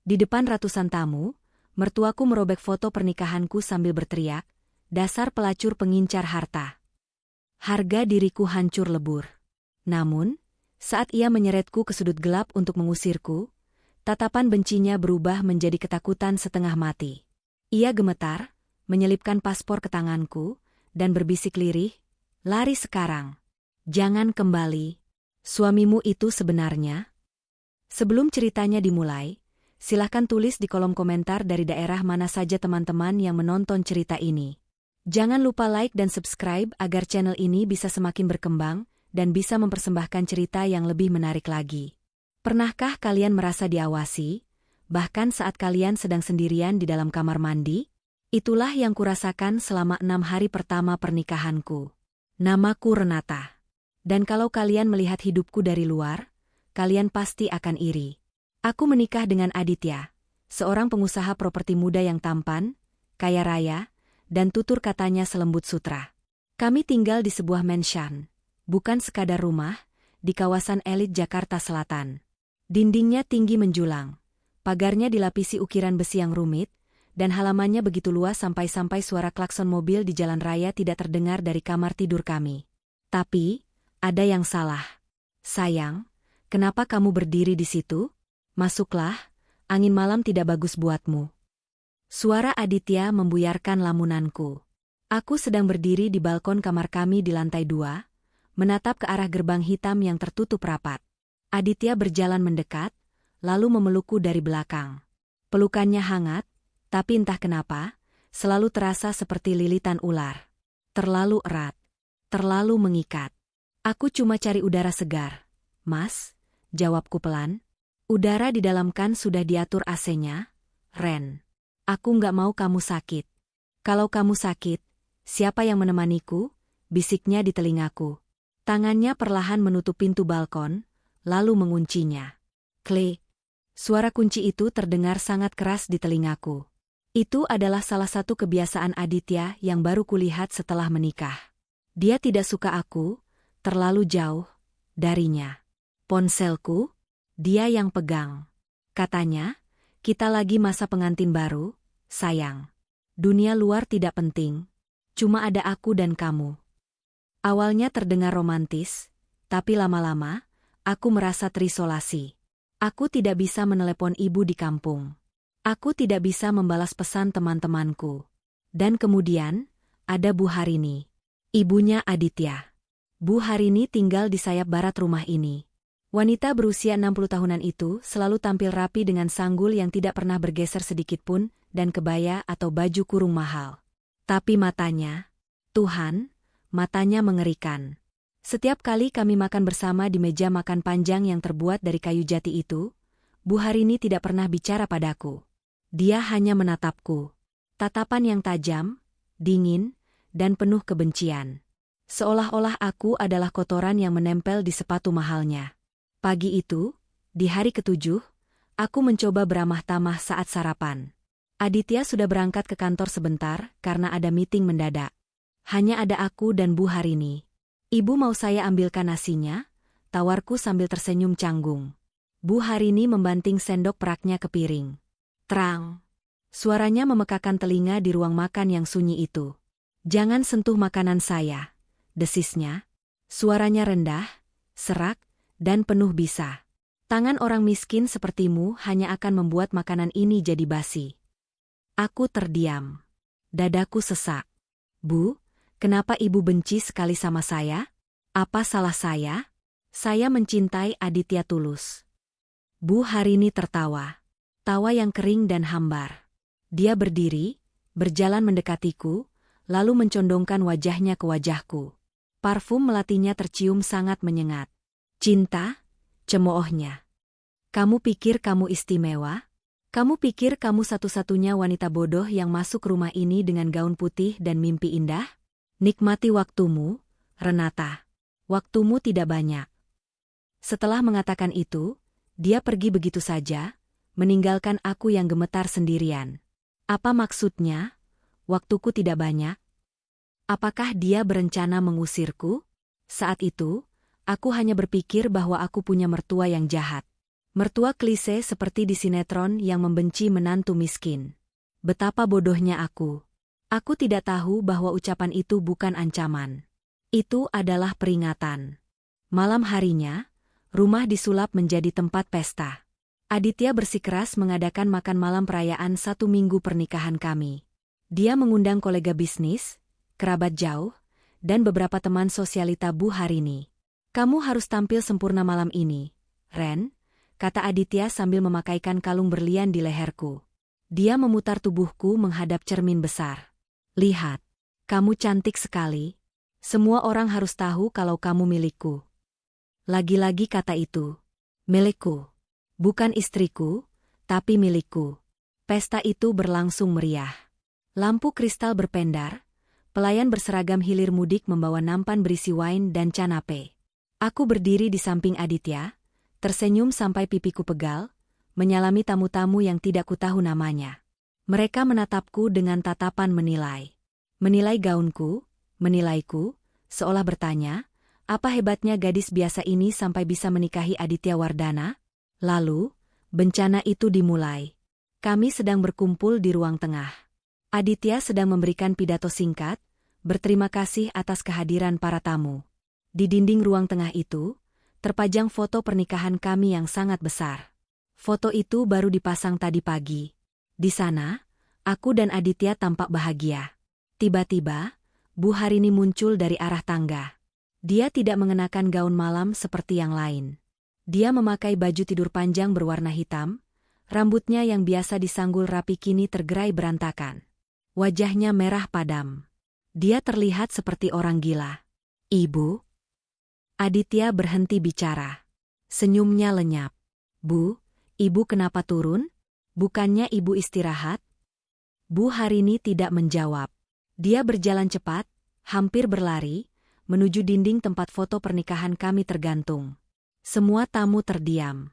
Di depan ratusan tamu, mertuaku merobek foto pernikahanku sambil berteriak, "Dasar pelacur pengincar harta." Harga diriku hancur lebur. Namun, saat ia menyeretku ke sudut gelap untuk mengusirku, tatapan bencinya berubah menjadi ketakutan setengah mati. Ia gemetar, menyelipkan paspor ke tanganku, dan berbisik lirih, "Lari sekarang. Jangan kembali. Suamimu itu sebenarnya?" Sebelum ceritanya dimulai, silahkan tulis di kolom komentar dari daerah mana saja teman-teman yang menonton cerita ini. Jangan lupa like dan subscribe agar channel ini bisa semakin berkembang dan bisa mempersembahkan cerita yang lebih menarik lagi. Pernahkah kalian merasa diawasi, bahkan saat kalian sedang sendirian di dalam kamar mandi? Itulah yang kurasakan selama 6 hari pertama pernikahanku. Namaku Renata. Dan kalau kalian melihat hidupku dari luar, kalian pasti akan iri. Aku menikah dengan Aditya, seorang pengusaha properti muda yang tampan, kaya raya, dan tutur katanya selembut sutra. Kami tinggal di sebuah mansion, bukan sekadar rumah, di kawasan elit Jakarta Selatan. Dindingnya tinggi menjulang, pagarnya dilapisi ukiran besi yang rumit, dan halamannya begitu luas sampai-sampai suara klakson mobil di jalan raya tidak terdengar dari kamar tidur kami. Tapi, ada yang salah. "Sayang, kenapa kamu berdiri di situ? Masuklah, angin malam tidak bagus buatmu." Suara Aditya membuyarkan lamunanku. Aku sedang berdiri di balkon kamar kami di lantai 2, menatap ke arah gerbang hitam yang tertutup rapat. Aditya berjalan mendekat, lalu memelukku dari belakang. Pelukannya hangat, tapi entah kenapa, selalu terasa seperti lilitan ular. Terlalu erat, terlalu mengikat. "Aku cuma cari udara segar, Mas," jawabku pelan. "Udara di dalam kan sudah diatur AC-nya, Ren. Aku nggak mau kamu sakit." "Kalau kamu sakit, siapa yang menemaniku?" bisiknya di telingaku. Tangannya perlahan menutup pintu balkon, lalu menguncinya. Klik. Suara kunci itu terdengar sangat keras di telingaku. Itu adalah salah satu kebiasaan Aditya yang baru kulihat setelah menikah. Dia tidak suka aku, terlalu jauh darinya. Ponselku, dia yang pegang. Katanya, "Kita lagi masa pengantin baru, sayang. Dunia luar tidak penting. Cuma ada aku dan kamu." Awalnya terdengar romantis, tapi lama-lama, aku merasa terisolasi. Aku tidak bisa menelepon ibu di kampung. Aku tidak bisa membalas pesan teman-temanku. Dan kemudian, ada Bu Harini, ibunya Aditya. Bu Harini tinggal di sayap barat rumah ini. Wanita berusia 60 tahunan itu selalu tampil rapi dengan sanggul yang tidak pernah bergeser sedikitpun dan kebaya atau baju kurung mahal. Tapi matanya, Tuhan, matanya mengerikan. Setiap kali kami makan bersama di meja makan panjang yang terbuat dari kayu jati itu, Bu Harini tidak pernah bicara padaku. Dia hanya menatapku. Tatapan yang tajam, dingin, dan penuh kebencian. Seolah-olah aku adalah kotoran yang menempel di sepatu mahalnya. Pagi itu, di hari ke-7, aku mencoba beramah tamah saat sarapan. Aditya sudah berangkat ke kantor sebentar karena ada meeting mendadak. Hanya ada aku dan Bu Harini. "Ibu mau saya ambilkan nasinya?" tawarku sambil tersenyum canggung. Bu Harini membanting sendok peraknya ke piring. Terang. Suaranya memekakan telinga di ruang makan yang sunyi itu. "Jangan sentuh makanan saya," desisnya. Suaranya rendah, serak, dan penuh bisa. "Tangan orang miskin sepertimu hanya akan membuat makanan ini jadi basi." Aku terdiam. Dadaku sesak. "Bu, kenapa ibu benci sekali sama saya? Apa salah saya? Saya mencintai Aditya tulus." Bu Harini tertawa. Tawa yang kering dan hambar. Dia berdiri, berjalan mendekatiku, lalu mencondongkan wajahnya ke wajahku. Parfum melatinya tercium sangat menyengat. "Cinta?" cemoohnya. "Kamu pikir kamu istimewa? Kamu pikir kamu satu-satunya wanita bodoh yang masuk rumah ini dengan gaun putih dan mimpi indah? Nikmati waktumu, Renata. Waktumu tidak banyak." Setelah mengatakan itu, dia pergi begitu saja, meninggalkan aku yang gemetar sendirian. Apa maksudnya? Waktuku tidak banyak? Apakah dia berencana mengusirku? Saat itu, aku hanya berpikir bahwa aku punya mertua yang jahat. Mertua klise seperti di sinetron yang membenci menantu miskin. Betapa bodohnya aku. Aku tidak tahu bahwa ucapan itu bukan ancaman. Itu adalah peringatan. Malam harinya, rumah disulap menjadi tempat pesta. Aditya bersikeras mengadakan makan malam perayaan 1 minggu pernikahan kami. Dia mengundang kolega bisnis, kerabat jauh, dan beberapa teman sosialita Bu Harini. Kamu harus tampil sempurna malam ini, Ren, kata Aditya sambil memakaikan kalung berlian di leherku. Dia memutar tubuhku menghadap cermin besar. Lihat, kamu cantik sekali. Semua orang harus tahu kalau kamu milikku. Lagi-lagi kata itu. Milikku. Bukan istriku, tapi milikku. Pesta itu berlangsung meriah. Lampu kristal berpendar, pelayan berseragam hilir mudik membawa nampan berisi wine dan canape. Aku berdiri di samping Aditya, tersenyum sampai pipiku pegal, menyalami tamu-tamu yang tidak kutahu namanya. Mereka menatapku dengan tatapan menilai. Menilai gaunku, menilaiku, seolah bertanya, apa hebatnya gadis biasa ini sampai bisa menikahi Aditya Wardana? Lalu, bencana itu dimulai. Kami sedang berkumpul di ruang tengah. Aditya sedang memberikan pidato singkat, berterima kasih atas kehadiran para tamu. Di dinding ruang tengah itu, terpajang foto pernikahan kami yang sangat besar. Foto itu baru dipasang tadi pagi. Di sana, aku dan Aditya tampak bahagia. Tiba-tiba, Bu Harini muncul dari arah tangga. Dia tidak mengenakan gaun malam seperti yang lain. Dia memakai baju tidur panjang berwarna hitam, rambutnya yang biasa disanggul rapi kini tergerai berantakan. Wajahnya merah padam. Dia terlihat seperti orang gila. Ibu? Aditya berhenti bicara. Senyumnya lenyap. Bu, ibu kenapa turun? Bukannya ibu istirahat? Bu Harini tidak menjawab. Dia berjalan cepat, hampir berlari, menuju dinding tempat foto pernikahan kami tergantung. Semua tamu terdiam.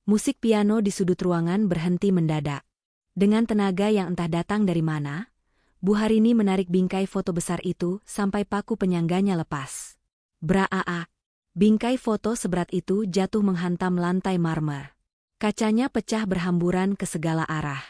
Musik piano di sudut ruangan berhenti mendadak. Dengan tenaga yang entah datang dari mana, Bu Harini menarik bingkai foto besar itu sampai paku penyangganya lepas. Braa! Bingkai foto seberat itu jatuh menghantam lantai marmer. Kacanya pecah berhamburan ke segala arah.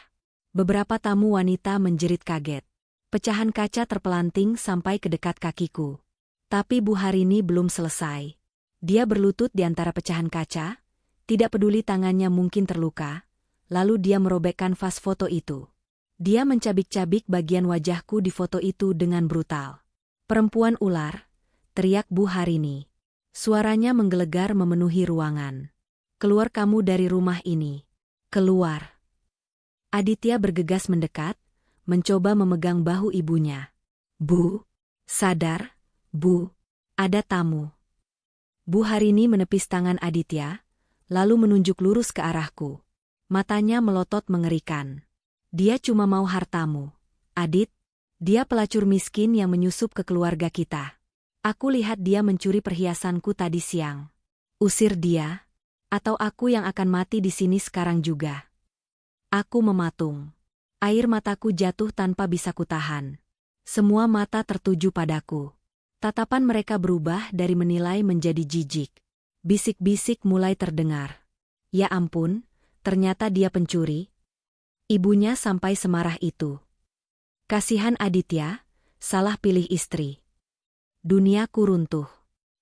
Beberapa tamu wanita menjerit kaget. Pecahan kaca terpelanting sampai ke dekat kakiku. Tapi Bu Harini belum selesai. Dia berlutut di antara pecahan kaca, tidak peduli tangannya mungkin terluka, lalu dia merobek kanvas foto itu. Dia mencabik-cabik bagian wajahku di foto itu dengan brutal. Perempuan ular, teriak Bu Harini. Suaranya menggelegar memenuhi ruangan. Keluar kamu dari rumah ini. Keluar. Aditya bergegas mendekat, mencoba memegang bahu ibunya. Bu, sadar, Bu, ada tamu. Bu Harini menepis tangan Aditya, lalu menunjuk lurus ke arahku. Matanya melotot mengerikan. Dia cuma mau hartamu. Adit, dia pelacur miskin yang menyusup ke keluarga kita. Aku lihat dia mencuri perhiasanku tadi siang. Usir dia, atau aku yang akan mati di sini sekarang juga. Aku mematung. Air mataku jatuh tanpa bisa kutahan. Semua mata tertuju padaku. Tatapan mereka berubah dari menilai menjadi jijik. Bisik-bisik mulai terdengar. Ya ampun, ternyata dia pencuri. Ibunya sampai semarah itu. Kasihan Aditya, salah pilih istri. Duniaku runtuh.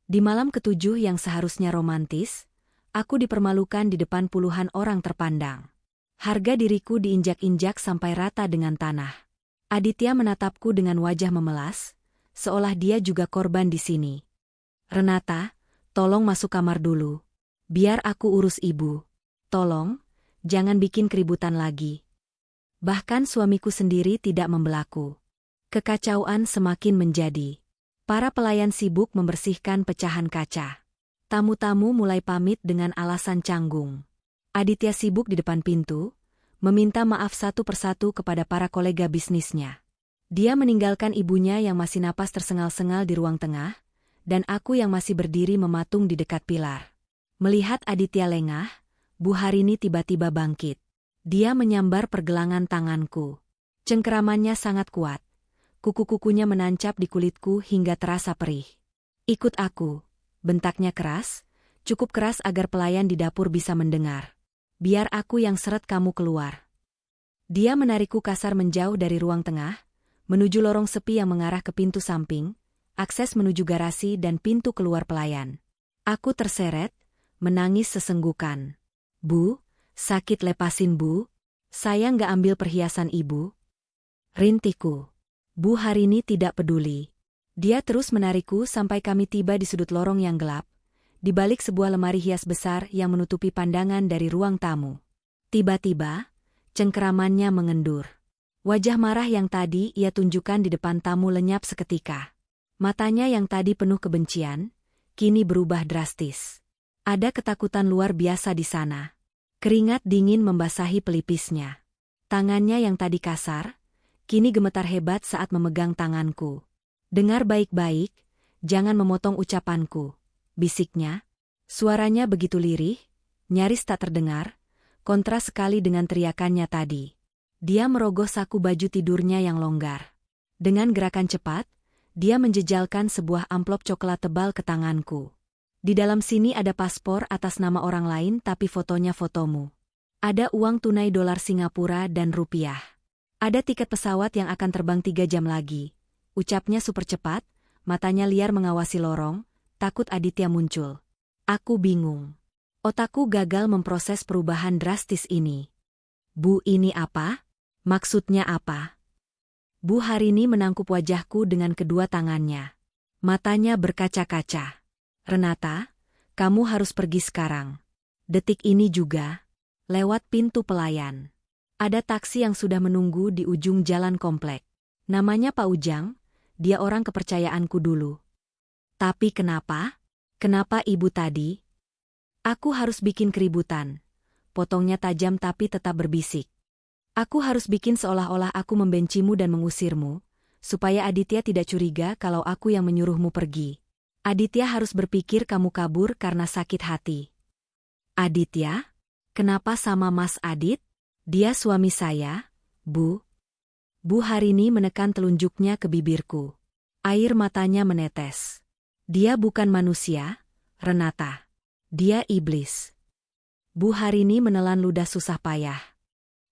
Di malam ketujuh yang seharusnya romantis, aku dipermalukan di depan puluhan orang terpandang. Harga diriku diinjak-injak sampai rata dengan tanah. Aditya menatapku dengan wajah memelas, seolah dia juga korban di sini. Renata, tolong masuk kamar dulu. Biar aku urus ibu. Tolong, jangan bikin keributan lagi. Bahkan suamiku sendiri tidak membelaku. Kekacauan semakin menjadi. Para pelayan sibuk membersihkan pecahan kaca. Tamu-tamu mulai pamit dengan alasan canggung. Aditya sibuk di depan pintu, meminta maaf satu persatu kepada para kolega bisnisnya. Dia meninggalkan ibunya yang masih napas tersengal-sengal di ruang tengah, dan aku yang masih berdiri mematung di dekat pilar. Melihat Aditya lengah, Bu Harini tiba-tiba bangkit. Dia menyambar pergelangan tanganku. Cengkeramannya sangat kuat. Kuku-kukunya menancap di kulitku hingga terasa perih. Ikut aku, bentaknya keras, cukup keras agar pelayan di dapur bisa mendengar. Biar aku yang seret kamu keluar. Dia menarikku kasar menjauh dari ruang tengah, menuju lorong sepi yang mengarah ke pintu samping, akses menuju garasi dan pintu keluar pelayan. Aku terseret, menangis sesenggukan. Bu, sakit lepasin bu. Saya nggak ambil perhiasan ibu. Rintihku. Bu Harini tidak peduli. Dia terus menarikku sampai kami tiba di sudut lorong yang gelap, di balik sebuah lemari hias besar yang menutupi pandangan dari ruang tamu. Tiba-tiba, cengkeramannya mengendur. Wajah marah yang tadi ia tunjukkan di depan tamu lenyap seketika. Matanya yang tadi penuh kebencian, kini berubah drastis. Ada ketakutan luar biasa di sana. Keringat dingin membasahi pelipisnya. Tangannya yang tadi kasar, kini gemetar hebat saat memegang tanganku. Dengar baik-baik, jangan memotong ucapanku, bisiknya. Suaranya begitu lirih, nyaris tak terdengar, kontras sekali dengan teriakannya tadi. Dia merogoh saku baju tidurnya yang longgar. Dengan gerakan cepat, dia menjejalkan sebuah amplop coklat tebal ke tanganku. Di dalam sini ada paspor atas nama orang lain tapi fotonya fotomu. Ada uang tunai dolar Singapura dan rupiah. Ada tiket pesawat yang akan terbang 3 jam lagi. Ucapnya super cepat, matanya liar mengawasi lorong, takut Aditya muncul. Aku bingung. Otakku gagal memproses perubahan drastis ini. Bu, ini apa? Maksudnya apa? Bu Harini menangkup wajahku dengan kedua tangannya. Matanya berkaca-kaca. Renata, kamu harus pergi sekarang. Detik ini juga. Lewat pintu pelayan. Ada taksi yang sudah menunggu di ujung jalan komplek. Namanya Pak Ujang, dia orang kepercayaanku dulu. Tapi kenapa? Kenapa ibu tadi? Aku harus bikin keributan. Potongnya tajam tapi tetap berbisik. Aku harus bikin seolah-olah aku membencimu dan mengusirmu, supaya Aditya tidak curiga kalau aku yang menyuruhmu pergi. Aditya harus berpikir kamu kabur karena sakit hati. Aditya? Kenapa sama Mas Adit? Dia suami saya, Bu. Bu Harini menekan telunjuknya ke bibirku. Air matanya menetes. Dia bukan manusia, Renata. Dia iblis. Bu Harini menelan ludah susah payah.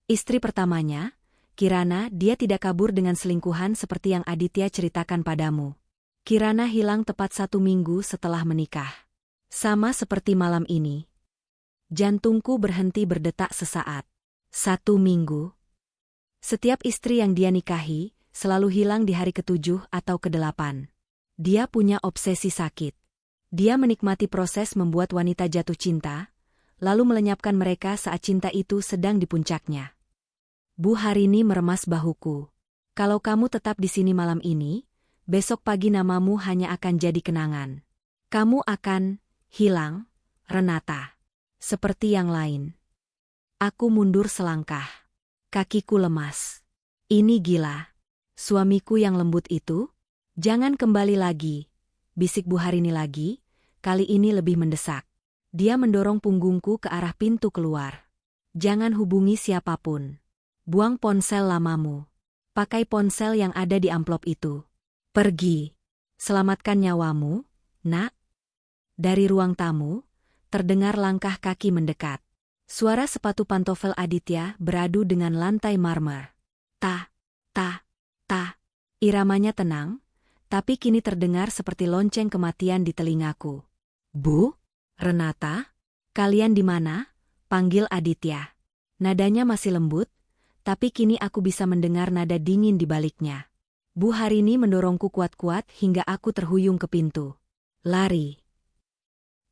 Istri pertamanya, Kirana, dia tidak kabur dengan selingkuhan seperti yang Aditya ceritakan padamu. Kirana hilang tepat 1 minggu setelah menikah. Sama seperti malam ini. Jantungku berhenti berdetak sesaat. 1 minggu. Setiap istri yang dia nikahi, selalu hilang di hari ke-7 atau ke-8. Dia punya obsesi sakit. Dia menikmati proses membuat wanita jatuh cinta, lalu melenyapkan mereka saat cinta itu sedang di puncaknya. Bu Harini meremas bahuku. Kalau kamu tetap di sini malam ini, besok pagi namamu hanya akan jadi kenangan. Kamu akan hilang, Renata. Seperti yang lain. Aku mundur selangkah. Kakiku lemas. Ini gila. Suamiku yang lembut itu? Jangan kembali lagi. Bisik Bu Harini lagi, kali ini lebih mendesak. Dia mendorong punggungku ke arah pintu keluar. Jangan hubungi siapapun. Buang ponsel lamamu. Pakai ponsel yang ada di amplop itu. Pergi. Selamatkan nyawamu, nak. Dari ruang tamu, terdengar langkah kaki mendekat. Suara sepatu pantofel Aditya beradu dengan lantai marmer. Ta, ta, ta. Iramanya tenang, tapi kini terdengar seperti lonceng kematian di telingaku. Bu? Renata? Kalian di mana? Panggil Aditya. Nadanya masih lembut, tapi kini aku bisa mendengar nada dingin di baliknya. Bu Harini mendorongku kuat-kuat hingga aku terhuyung ke pintu. Lari.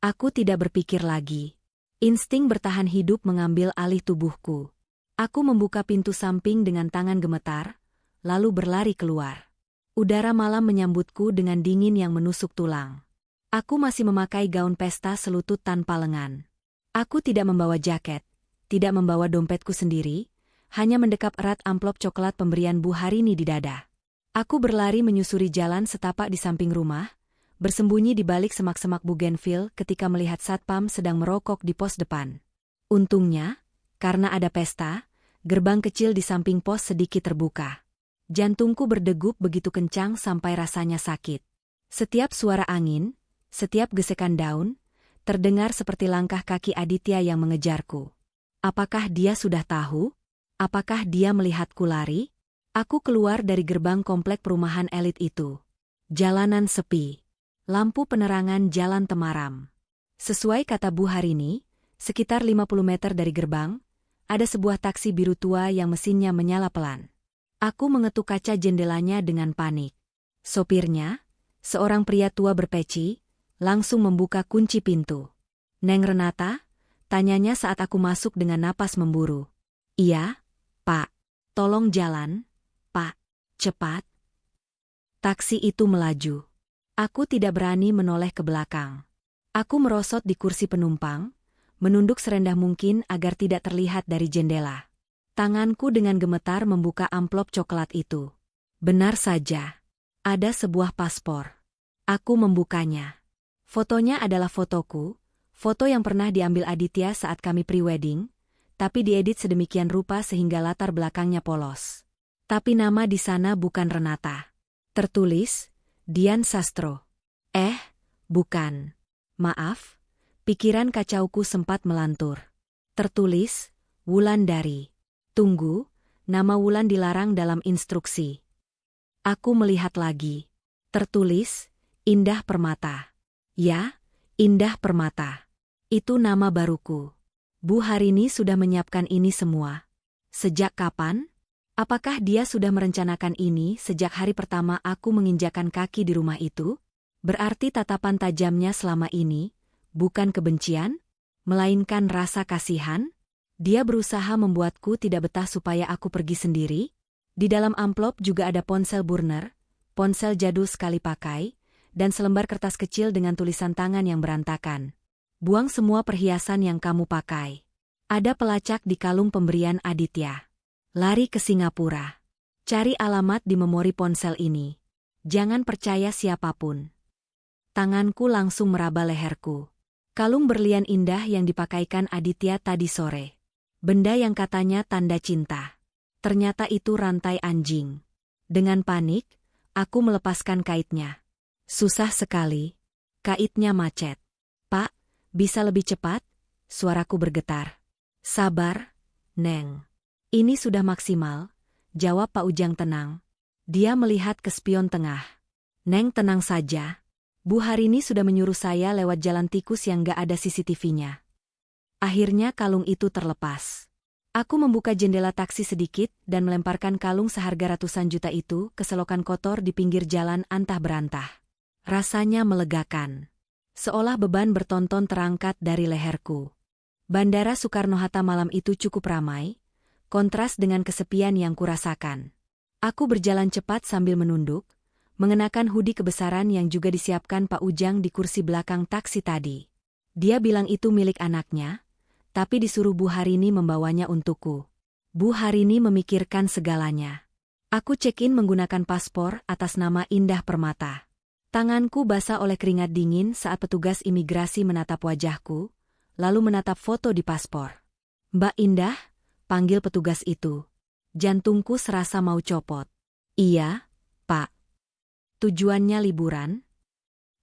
Aku tidak berpikir lagi. Insting bertahan hidup mengambil alih tubuhku. Aku membuka pintu samping dengan tangan gemetar, lalu berlari keluar. Udara malam menyambutku dengan dingin yang menusuk tulang. Aku masih memakai gaun pesta selutut tanpa lengan. Aku tidak membawa jaket, tidak membawa dompetku sendiri, hanya mendekap erat amplop coklat pemberian Bu Harini di dada. Aku berlari menyusuri jalan setapak di samping rumah, bersembunyi di balik semak-semak bugenvil ketika melihat satpam sedang merokok di pos depan. Untungnya, karena ada pesta, gerbang kecil di samping pos sedikit terbuka. Jantungku berdegup begitu kencang sampai rasanya sakit. Setiap suara angin, setiap gesekan daun, terdengar seperti langkah kaki Aditya yang mengejarku. Apakah dia sudah tahu? Apakah dia melihatku lari? Aku keluar dari gerbang komplek perumahan elit itu. Jalanan sepi. Lampu penerangan jalan temaram. Sesuai kata Bu Harini, sekitar 50 meter dari gerbang, ada sebuah taksi biru tua yang mesinnya menyala pelan. Aku mengetuk kaca jendelanya dengan panik. Sopirnya, seorang pria tua berpeci, langsung membuka kunci pintu. "Neng Renata?" tanyanya saat aku masuk dengan napas memburu. "Iya, Pak. Tolong jalan, Pak. Cepat." Taksi itu melaju. Aku tidak berani menoleh ke belakang. Aku merosot di kursi penumpang, menunduk serendah mungkin agar tidak terlihat dari jendela. Tanganku dengan gemetar membuka amplop coklat itu. Benar saja. Ada sebuah paspor. Aku membukanya. Fotonya adalah fotoku, foto yang pernah diambil Aditya saat kami pre-wedding, tapi diedit sedemikian rupa sehingga latar belakangnya polos. Tapi nama di sana bukan Renata. Tertulis, Dian Sastro. Bukan. Maaf, pikiran kacauku sempat melantur. Tertulis, Wulandari. Tunggu, nama Wulan dilarang dalam instruksi. Aku melihat lagi. Tertulis, Indah Permata. Ya, Indah Permata. Itu nama baruku. Bu Harini sudah menyiapkan ini semua. Sejak kapan? Apakah dia sudah merencanakan ini sejak hari pertama aku menginjakan kaki di rumah itu? Berarti tatapan tajamnya selama ini, bukan kebencian, melainkan rasa kasihan? Dia berusaha membuatku tidak betah supaya aku pergi sendiri? Di dalam amplop juga ada ponsel burner, ponsel jadul sekali pakai, dan selembar kertas kecil dengan tulisan tangan yang berantakan. "Buang semua perhiasan yang kamu pakai." Ada pelacak di kalung pemberian Aditya. "Lari ke Singapura. Cari alamat di memori ponsel ini. Jangan percaya siapapun." Tanganku langsung meraba leherku. Kalung berlian indah yang dipakaikan Aditya tadi sore. Benda yang katanya tanda cinta. Ternyata itu rantai anjing. Dengan panik, aku melepaskan kaitnya. Susah sekali. Kaitnya macet. "Pak, bisa lebih cepat?" Suaraku bergetar. "Sabar, Neng. Ini sudah maksimal," jawab Pak Ujang tenang. Dia melihat ke spion tengah. "Neng tenang saja. Bu Harini sudah menyuruh saya lewat jalan tikus yang gak ada CCTV-nya." Akhirnya kalung itu terlepas. Aku membuka jendela taksi sedikit dan melemparkan kalung seharga ratusan juta itu ke selokan kotor di pinggir jalan antah berantah. Rasanya melegakan. Seolah beban bertonton terangkat dari leherku. Bandara Soekarno-Hatta malam itu cukup ramai, kontras dengan kesepian yang kurasakan. Aku berjalan cepat sambil menunduk, mengenakan hoodie kebesaran yang juga disiapkan Pak Ujang di kursi belakang taksi tadi. Dia bilang itu milik anaknya, tapi disuruh Bu Harini membawanya untukku. Bu Harini memikirkan segalanya. Aku check-in menggunakan paspor atas nama Indah Permata. Tanganku basah oleh keringat dingin saat petugas imigrasi menatap wajahku, lalu menatap foto di paspor. "Mbak Indah," panggil petugas itu. Jantungku serasa mau copot. "Iya, Pak." "Tujuannya liburan?"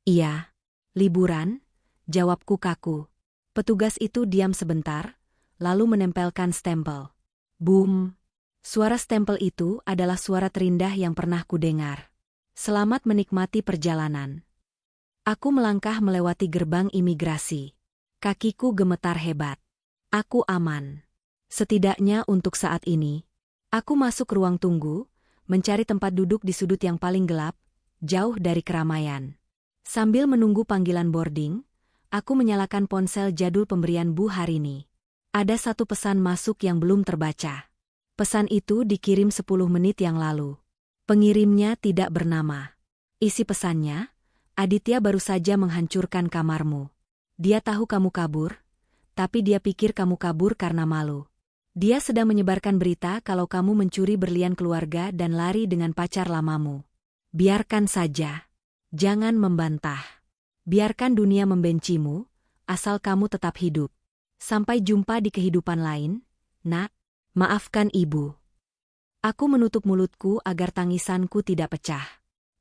"Iya, liburan," jawabku kaku. Petugas itu diam sebentar, lalu menempelkan stempel. Boom! Suara stempel itu adalah suara terindah yang pernah kudengar. "Selamat menikmati perjalanan." Aku melangkah melewati gerbang imigrasi. Kakiku gemetar hebat. Aku aman. Setidaknya untuk saat ini. Aku masuk ruang tunggu, mencari tempat duduk di sudut yang paling gelap, jauh dari keramaian. Sambil menunggu panggilan boarding, aku menyalakan ponsel jadul pemberian Bu Harini. Ada satu pesan masuk yang belum terbaca. Pesan itu dikirim 10 menit yang lalu. Pengirimnya tidak bernama. Isi pesannya, "Aditya baru saja menghancurkan kamarmu. Dia tahu kamu kabur, tapi dia pikir kamu kabur karena malu. Dia sedang menyebarkan berita kalau kamu mencuri berlian keluarga dan lari dengan pacar lamamu. Biarkan saja. Jangan membantah. Biarkan dunia membencimu, asal kamu tetap hidup. Sampai jumpa di kehidupan lain, Nak. Maafkan Ibu." Aku menutup mulutku agar tangisanku tidak pecah.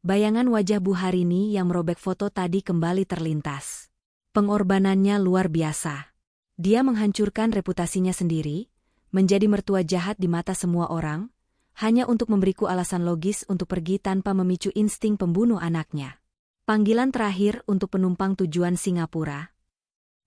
Bayangan wajah Bu Harini yang merobek foto tadi kembali terlintas. Pengorbanannya luar biasa. Dia menghancurkan reputasinya sendiri, menjadi mertua jahat di mata semua orang, hanya untuk memberiku alasan logis untuk pergi tanpa memicu insting pembunuh anaknya. Panggilan terakhir untuk penumpang tujuan Singapura.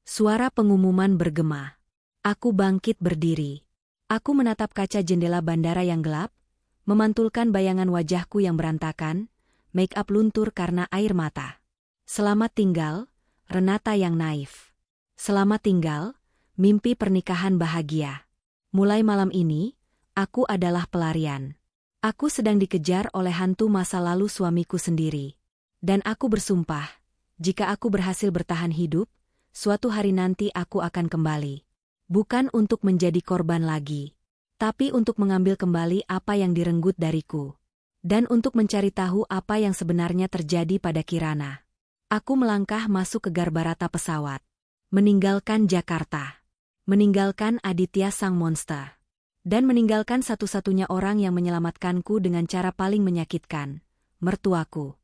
Suara pengumuman bergema. Aku bangkit berdiri. Aku menatap kaca jendela bandara yang gelap, memantulkan bayangan wajahku yang berantakan, make up luntur karena air mata. Selamat tinggal, Renata yang naif. Selamat tinggal, mimpi pernikahan bahagia. Mulai malam ini, aku adalah pelarian. Aku sedang dikejar oleh hantu masa lalu suamiku sendiri. Dan aku bersumpah, jika aku berhasil bertahan hidup, suatu hari nanti aku akan kembali. Bukan untuk menjadi korban lagi, tapi untuk mengambil kembali apa yang direnggut dariku. Dan untuk mencari tahu apa yang sebenarnya terjadi pada Kirana. Aku melangkah masuk ke garbarata pesawat. Meninggalkan Jakarta. Meninggalkan Aditya sang monster. Dan meninggalkan satu-satunya orang yang menyelamatkanku dengan cara paling menyakitkan, mertuaku.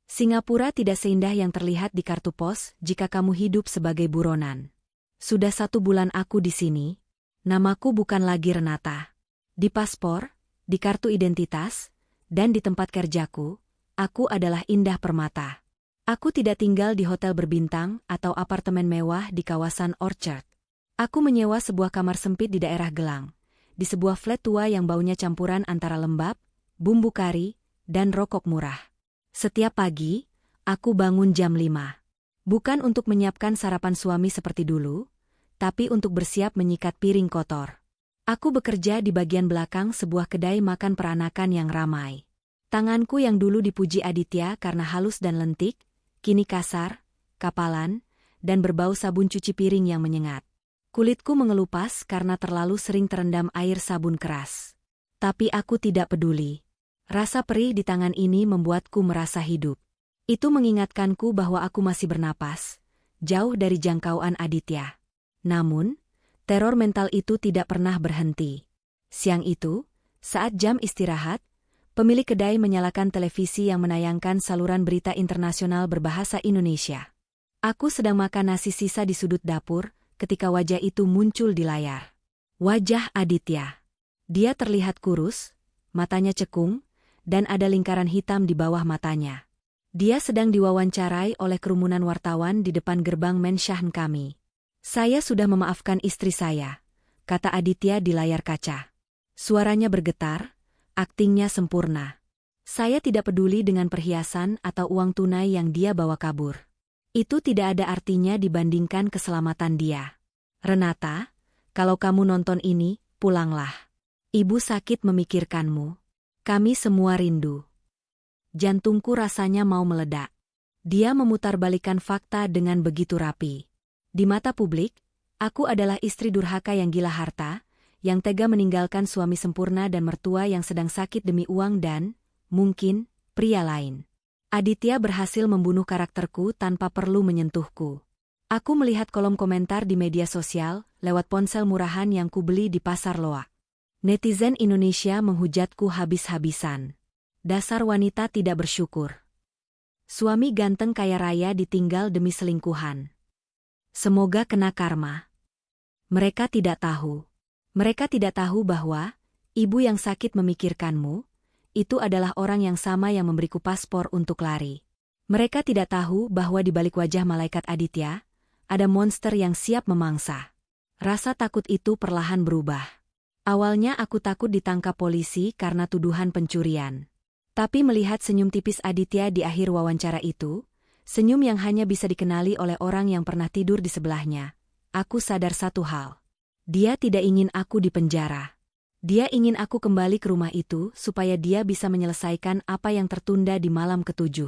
Singapura tidak seindah yang terlihat di kartu pos jika kamu hidup sebagai buronan. Sudah 1 bulan aku di sini. Namaku bukan lagi Renata. Di paspor, di kartu identitas, dan di tempat kerjaku, aku adalah Indah Permata. Aku tidak tinggal di hotel berbintang atau apartemen mewah di kawasan Orchard. Aku menyewa sebuah kamar sempit di daerah Gelang, di sebuah flat tua yang baunya campuran antara lembab, bumbu kari, dan rokok murah. Setiap pagi, aku bangun jam 5. Bukan untuk menyiapkan sarapan suami seperti dulu, tapi untuk bersiap menyikat piring kotor. Aku bekerja di bagian belakang sebuah kedai makan peranakan yang ramai. Tanganku yang dulu dipuji Aditya karena halus dan lentik, kini kasar, kapalan, dan berbau sabun cuci piring yang menyengat. Kulitku mengelupas karena terlalu sering terendam air sabun keras. Tapi aku tidak peduli. Rasa perih di tangan ini membuatku merasa hidup. Itu mengingatkanku bahwa aku masih bernapas, jauh dari jangkauan Aditya. Namun, teror mental itu tidak pernah berhenti. Siang itu, saat jam istirahat, pemilik kedai menyalakan televisi yang menayangkan saluran berita internasional berbahasa Indonesia. Aku sedang makan nasi sisa di sudut dapur, ketika wajah itu muncul di layar. Wajah Aditya. Dia terlihat kurus, matanya cekung, dan ada lingkaran hitam di bawah matanya. Dia sedang diwawancarai oleh kerumunan wartawan di depan gerbang mensyahen kami. Saya sudah memaafkan istri saya, kata Aditya di layar kaca. Suaranya bergetar, aktingnya sempurna. Saya tidak peduli dengan perhiasan atau uang tunai yang dia bawa kabur. Itu tidak ada artinya dibandingkan keselamatan dia. Renata, kalau kamu nonton ini, pulanglah. Ibu sakit memikirkanmu. Kami semua rindu. Jantungku rasanya mau meledak. Dia memutarbalikkan fakta dengan begitu rapi. Di mata publik, aku adalah istri durhaka yang gila harta, yang tega meninggalkan suami sempurna dan mertua yang sedang sakit demi uang dan, mungkin, pria lain. Aditya berhasil membunuh karakterku tanpa perlu menyentuhku. Aku melihat kolom komentar di media sosial lewat ponsel murahan yang kubeli di Pasar Loak. Netizen Indonesia menghujatku habis-habisan. Dasar wanita tidak bersyukur. Suami ganteng kaya raya ditinggal demi selingkuhan. Semoga kena karma. Mereka tidak tahu. Mereka tidak tahu bahwa ibu yang sakit memikirkanmu, itu adalah orang yang sama yang memberiku paspor untuk lari. Mereka tidak tahu bahwa di balik wajah malaikat Aditya, ada monster yang siap memangsa. Rasa takut itu perlahan berubah. Awalnya aku takut ditangkap polisi karena tuduhan pencurian. Tapi melihat senyum tipis Aditya di akhir wawancara itu, senyum yang hanya bisa dikenali oleh orang yang pernah tidur di sebelahnya, aku sadar satu hal. Dia tidak ingin aku dipenjara. Dia ingin aku kembali ke rumah itu supaya dia bisa menyelesaikan apa yang tertunda di malam ke-7.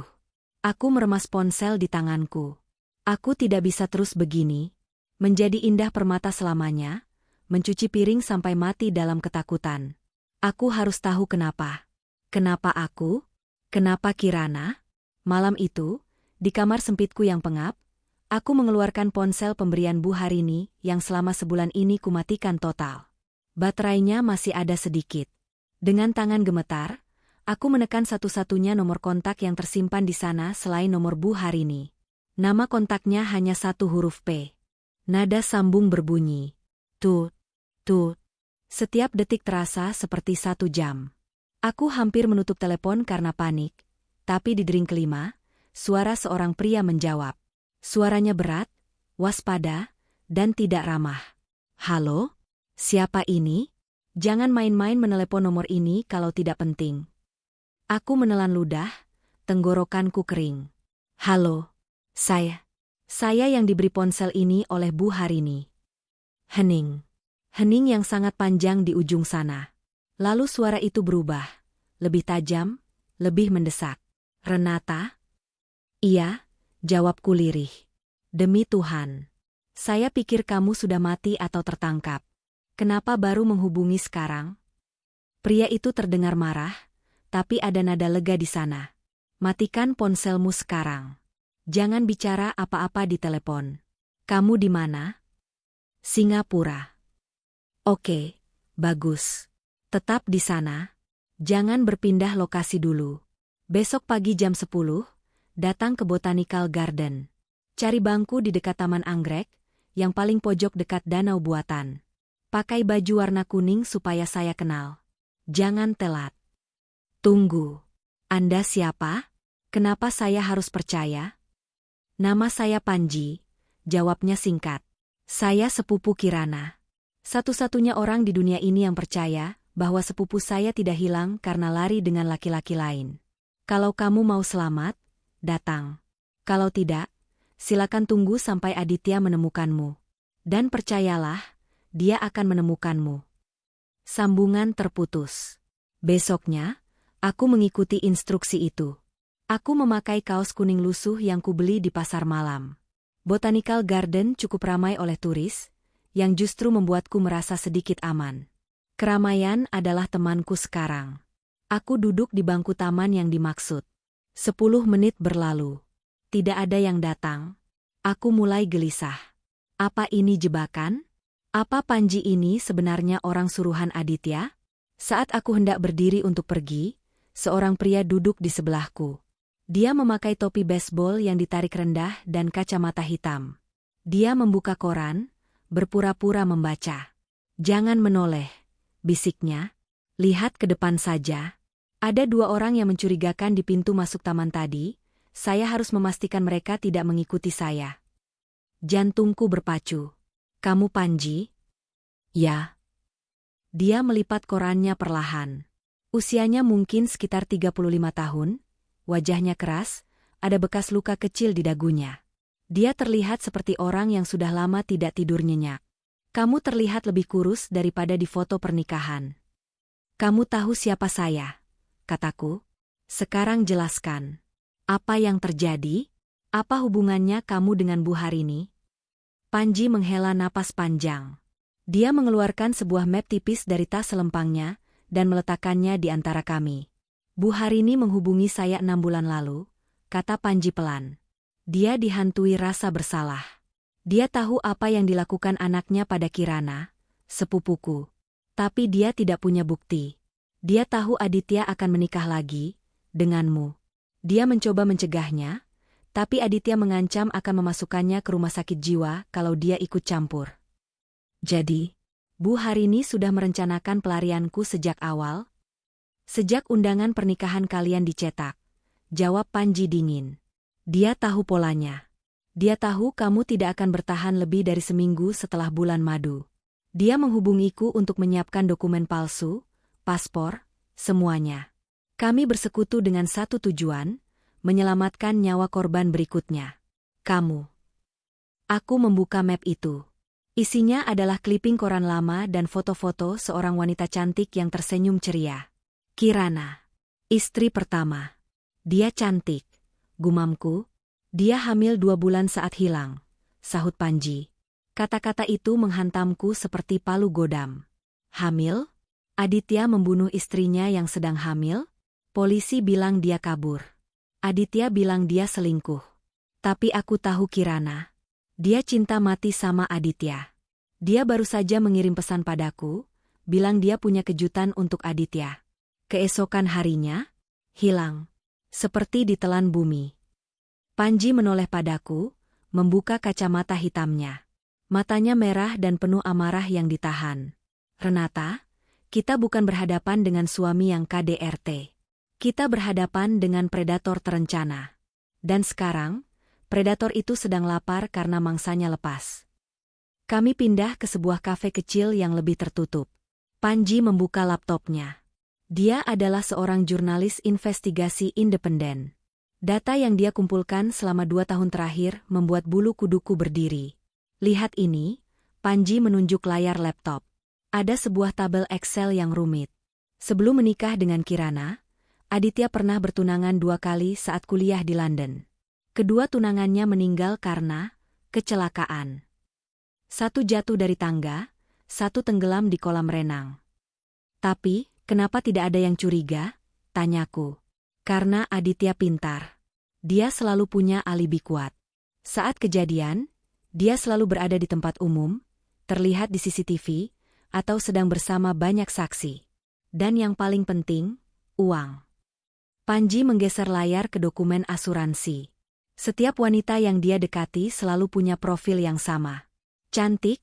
Aku meremas ponsel di tanganku. Aku tidak bisa terus begini, menjadi Indah Permata selamanya, mencuci piring sampai mati dalam ketakutan. Aku harus tahu kenapa. Kenapa aku? Kenapa Kirana? Malam itu, di kamar sempitku yang pengap, aku mengeluarkan ponsel pemberian Bu Harini yang selama sebulan ini kumatikan total. Baterainya masih ada sedikit. Dengan tangan gemetar, aku menekan satu-satunya nomor kontak yang tersimpan di sana selain nomor Bu Harini. Nama kontaknya hanya 1 huruf P. Nada sambung berbunyi. Tut, tut. Setiap detik terasa seperti 1 jam. Aku hampir menutup telepon karena panik, tapi di dering kelima, suara seorang pria menjawab. Suaranya berat, waspada, dan tidak ramah. Halo? Siapa ini? Jangan main-main menelepon nomor ini kalau tidak penting. Aku menelan ludah, tenggorokanku kering. Halo, saya. Saya yang diberi ponsel ini oleh Bu Harini. Hening. Hening yang sangat panjang di ujung sana. Lalu suara itu berubah. Lebih tajam, lebih mendesak. Renata? Iya, jawabku lirih. Demi Tuhan. Saya pikir kamu sudah mati atau tertangkap. Kenapa baru menghubungi sekarang? Pria itu terdengar marah, tapi ada nada lega di sana. Matikan ponselmu sekarang. Jangan bicara apa-apa di telepon. Kamu di mana? Singapura. Oke, bagus. Tetap di sana. Jangan berpindah lokasi dulu. Besok pagi jam 10, datang ke Botanical Garden. Cari bangku di dekat Taman Anggrek, yang paling pojok dekat danau buatan. Pakai baju warna kuning supaya saya kenal. Jangan telat. Tunggu. Anda siapa? Kenapa saya harus percaya? Nama saya Panji, jawabnya singkat. Saya sepupu Kirana. Satu-satunya orang di dunia ini yang percaya bahwa sepupu saya tidak hilang karena lari dengan laki-laki lain. Kalau kamu mau selamat, datang. Kalau tidak, silakan tunggu sampai Aditya menemukanmu. Dan percayalah, dia akan menemukanmu. Sambungan terputus. Besoknya, aku mengikuti instruksi itu. Aku memakai kaos kuning lusuh yang kubeli di pasar malam. Botanical Garden cukup ramai oleh turis, yang justru membuatku merasa sedikit aman. Keramaian adalah temanku sekarang. Aku duduk di bangku taman yang dimaksud. 10 menit berlalu. Tidak ada yang datang. Aku mulai gelisah. Apa ini jebakan? Apa Panji ini sebenarnya orang suruhan Aditya? Saat aku hendak berdiri untuk pergi, seorang pria duduk di sebelahku. Dia memakai topi baseball yang ditarik rendah dan kacamata hitam. Dia membuka koran, berpura-pura membaca. Jangan menoleh, bisiknya. Lihat ke depan saja. Ada 2 orang yang mencurigakan di pintu masuk taman tadi. Saya harus memastikan mereka tidak mengikuti saya. Jantungku berpacu. Kamu Panji? Ya. Dia melipat korannya perlahan. Usianya mungkin sekitar 35 tahun, wajahnya keras, ada bekas luka kecil di dagunya. Dia terlihat seperti orang yang sudah lama tidak tidur nyenyak. Kamu terlihat lebih kurus daripada di foto pernikahan. Kamu tahu siapa saya? Kataku. Sekarang jelaskan. Apa yang terjadi? Apa hubungannya kamu dengan Bu Harini? Panji menghela napas panjang. Dia mengeluarkan sebuah map tipis dari tas selempangnya dan meletakkannya di antara kami. Bu Harini menghubungi saya 6 bulan lalu, kata Panji pelan. Dia dihantui rasa bersalah. Dia tahu apa yang dilakukan anaknya pada Kirana, sepupuku. Tapi dia tidak punya bukti. Dia tahu Aditya akan menikah lagi, denganmu. Dia mencoba mencegahnya, tapi Aditya mengancam akan memasukkannya ke rumah sakit jiwa kalau dia ikut campur. Jadi, Bu Harini sudah merencanakan pelarianku sejak awal? Sejak undangan pernikahan kalian dicetak, jawab Panji dingin. Dia tahu polanya. Dia tahu kamu tidak akan bertahan lebih dari seminggu setelah bulan madu. Dia menghubungiku untuk menyiapkan dokumen palsu, paspor, semuanya. Kami bersekutu dengan satu tujuan, menyelamatkan nyawa korban berikutnya. Kamu. Aku membuka map itu. Isinya adalah kliping koran lama dan foto-foto seorang wanita cantik yang tersenyum ceria. Kirana. Istri pertama. Dia cantik. Gumamku. Dia hamil 2 bulan saat hilang. Sahut Panji. Kata-kata itu menghantamku seperti palu godam. Hamil? Aditya membunuh istrinya yang sedang hamil? Polisi bilang dia kabur. Aditya bilang dia selingkuh. Tapi aku tahu Kirana. Dia cinta mati sama Aditya. Dia baru saja mengirim pesan padaku, bilang dia punya kejutan untuk Aditya. Keesokan harinya, hilang. Seperti ditelan bumi. Panji menoleh padaku, membuka kacamata hitamnya. Matanya merah dan penuh amarah yang ditahan. Renata, kita bukan berhadapan dengan suami yang KDRT. Kita berhadapan dengan predator terencana. Dan sekarang, predator itu sedang lapar karena mangsanya lepas. Kami pindah ke sebuah kafe kecil yang lebih tertutup. Panji membuka laptopnya. Dia adalah seorang jurnalis investigasi independen. Data yang dia kumpulkan selama 2 tahun terakhir membuat bulu kuduku berdiri. Lihat ini, Panji menunjuk layar laptop. Ada sebuah tabel Excel yang rumit. Sebelum menikah dengan Kirana, Aditya pernah bertunangan 2 kali saat kuliah di London. Kedua tunangannya meninggal karena kecelakaan. 1 jatuh dari tangga, 1 tenggelam di kolam renang. Tapi, kenapa tidak ada yang curiga? Tanyaku. Karena Aditya pintar. Dia selalu punya alibi kuat. Saat kejadian, dia selalu berada di tempat umum, terlihat di CCTV, atau sedang bersama banyak saksi. Dan yang paling penting, uang. Panji menggeser layar ke dokumen asuransi. Setiap wanita yang dia dekati selalu punya profil yang sama. Cantik,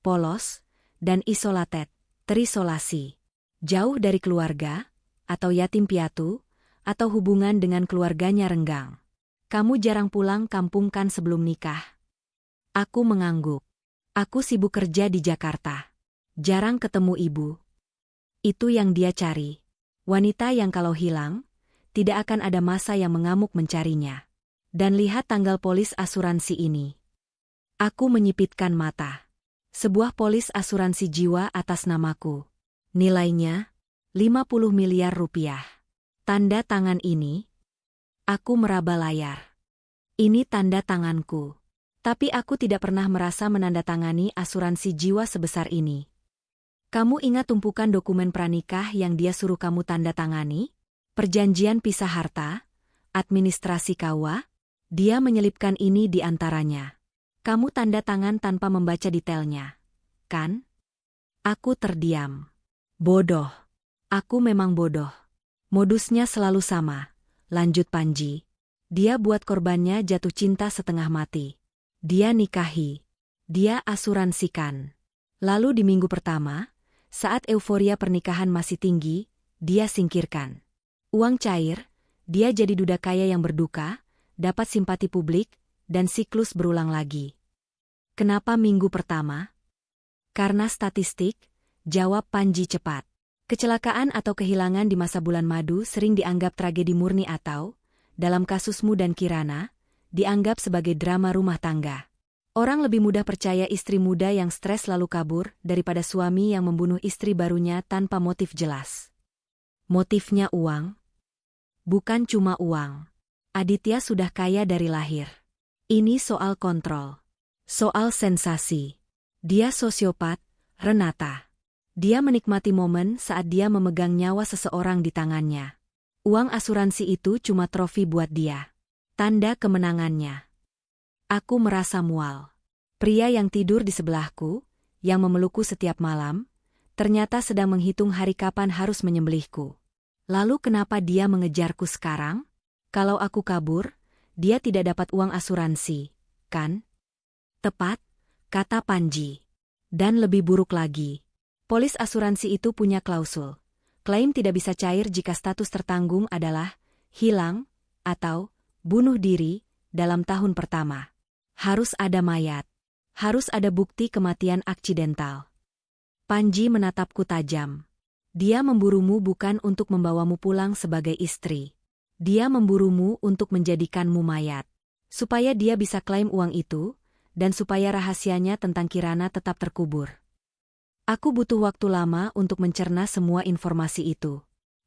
polos, dan isolated, terisolasi. Jauh dari keluarga, atau yatim piatu, atau hubungan dengan keluarganya renggang. Kamu jarang pulang kampung kan sebelum nikah? Aku mengangguk. Aku sibuk kerja di Jakarta. Jarang ketemu ibu. Itu yang dia cari. Wanita yang kalau hilang, tidak akan ada masa yang mengamuk mencarinya. Dan lihat tanggal polis asuransi ini. Aku menyipitkan mata. Sebuah polis asuransi jiwa atas namaku. Nilainya 50 miliar rupiah. Tanda tangan ini. Aku meraba layar. Ini tanda tanganku. Tapi aku tidak pernah merasa menandatangani asuransi jiwa sebesar ini. Kamu ingat tumpukan dokumen pranikah yang dia suruh kamu tanda tangani? Perjanjian pisah harta? Administrasi KUA? Dia menyelipkan ini di antaranya. Kamu tanda tangan tanpa membaca detailnya, kan? Aku terdiam. Bodoh. Aku memang bodoh. Modusnya selalu sama, lanjut Panji. Dia buat korbannya jatuh cinta setengah mati. Dia nikahi. Dia asuransikan. Lalu di minggu pertama, saat euforia pernikahan masih tinggi, dia singkirkan. Uang cair, dia jadi duda kaya yang berduka, dapat simpati publik, dan siklus berulang lagi. Kenapa minggu pertama? Karena statistik, jawab Panji cepat. Kecelakaan atau kehilangan di masa bulan madu sering dianggap tragedi murni atau, dalam kasusmu dan Kirana, dianggap sebagai drama rumah tangga. Orang lebih mudah percaya istri muda yang stres lalu kabur daripada suami yang membunuh istri barunya tanpa motif jelas. Motifnya uang? Bukan cuma uang. Aditya sudah kaya dari lahir. Ini soal kontrol. Soal sensasi. Dia sosiopat, Renata. Dia menikmati momen saat dia memegang nyawa seseorang di tangannya. Uang asuransi itu cuma trofi buat dia. Tanda kemenangannya. Aku merasa mual. Pria yang tidur di sebelahku, yang memelukku setiap malam, ternyata sedang menghitung hari kapan harus menyembelihku. Lalu kenapa dia mengejarku sekarang? Kalau aku kabur, dia tidak dapat uang asuransi, kan? Tepat, kata Panji. Dan lebih buruk lagi. Polis asuransi itu punya klausul. Klaim tidak bisa cair jika status tertanggung adalah hilang atau bunuh diri dalam tahun pertama. Harus ada mayat. Harus ada bukti kematian aksidental. Panji menatapku tajam. Dia memburumu bukan untuk membawamu pulang sebagai istri. Dia memburumu untuk menjadikanmu mayat. Supaya dia bisa klaim uang itu, dan supaya rahasianya tentang Kirana tetap terkubur. Aku butuh waktu lama untuk mencerna semua informasi itu.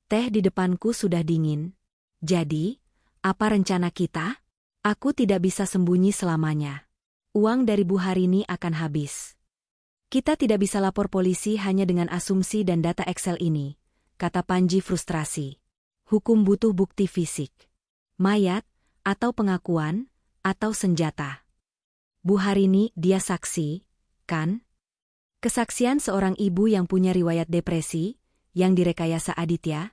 Teh di depanku sudah dingin. Jadi, apa rencana kita? Aku tidak bisa sembunyi selamanya. Uang dari Bu Harini akan habis. Kita tidak bisa lapor polisi hanya dengan asumsi dan data Excel ini, kata Panji frustrasi. Hukum butuh bukti fisik. Mayat, atau pengakuan, atau senjata. Bu Harini, dia saksi, kan? Kesaksian seorang ibu yang punya riwayat depresi, yang direkayasa Aditya,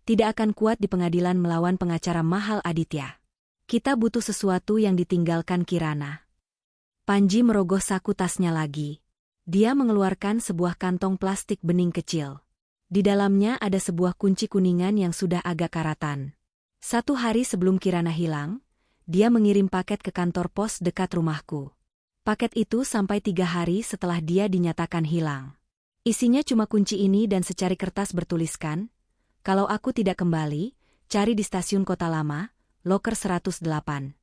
tidak akan kuat di pengadilan melawan pengacara mahal Aditya. Kita butuh sesuatu yang ditinggalkan Kirana. Panji merogoh saku tasnya lagi. Dia mengeluarkan sebuah kantong plastik bening kecil. Di dalamnya ada sebuah kunci kuningan yang sudah agak karatan. 1 hari sebelum Kirana hilang, dia mengirim paket ke kantor pos dekat rumahku. Paket itu sampai 3 hari setelah dia dinyatakan hilang. Isinya cuma kunci ini dan secari kertas bertuliskan, "Kalau aku tidak kembali, cari di stasiun Kota Lama, loker 108.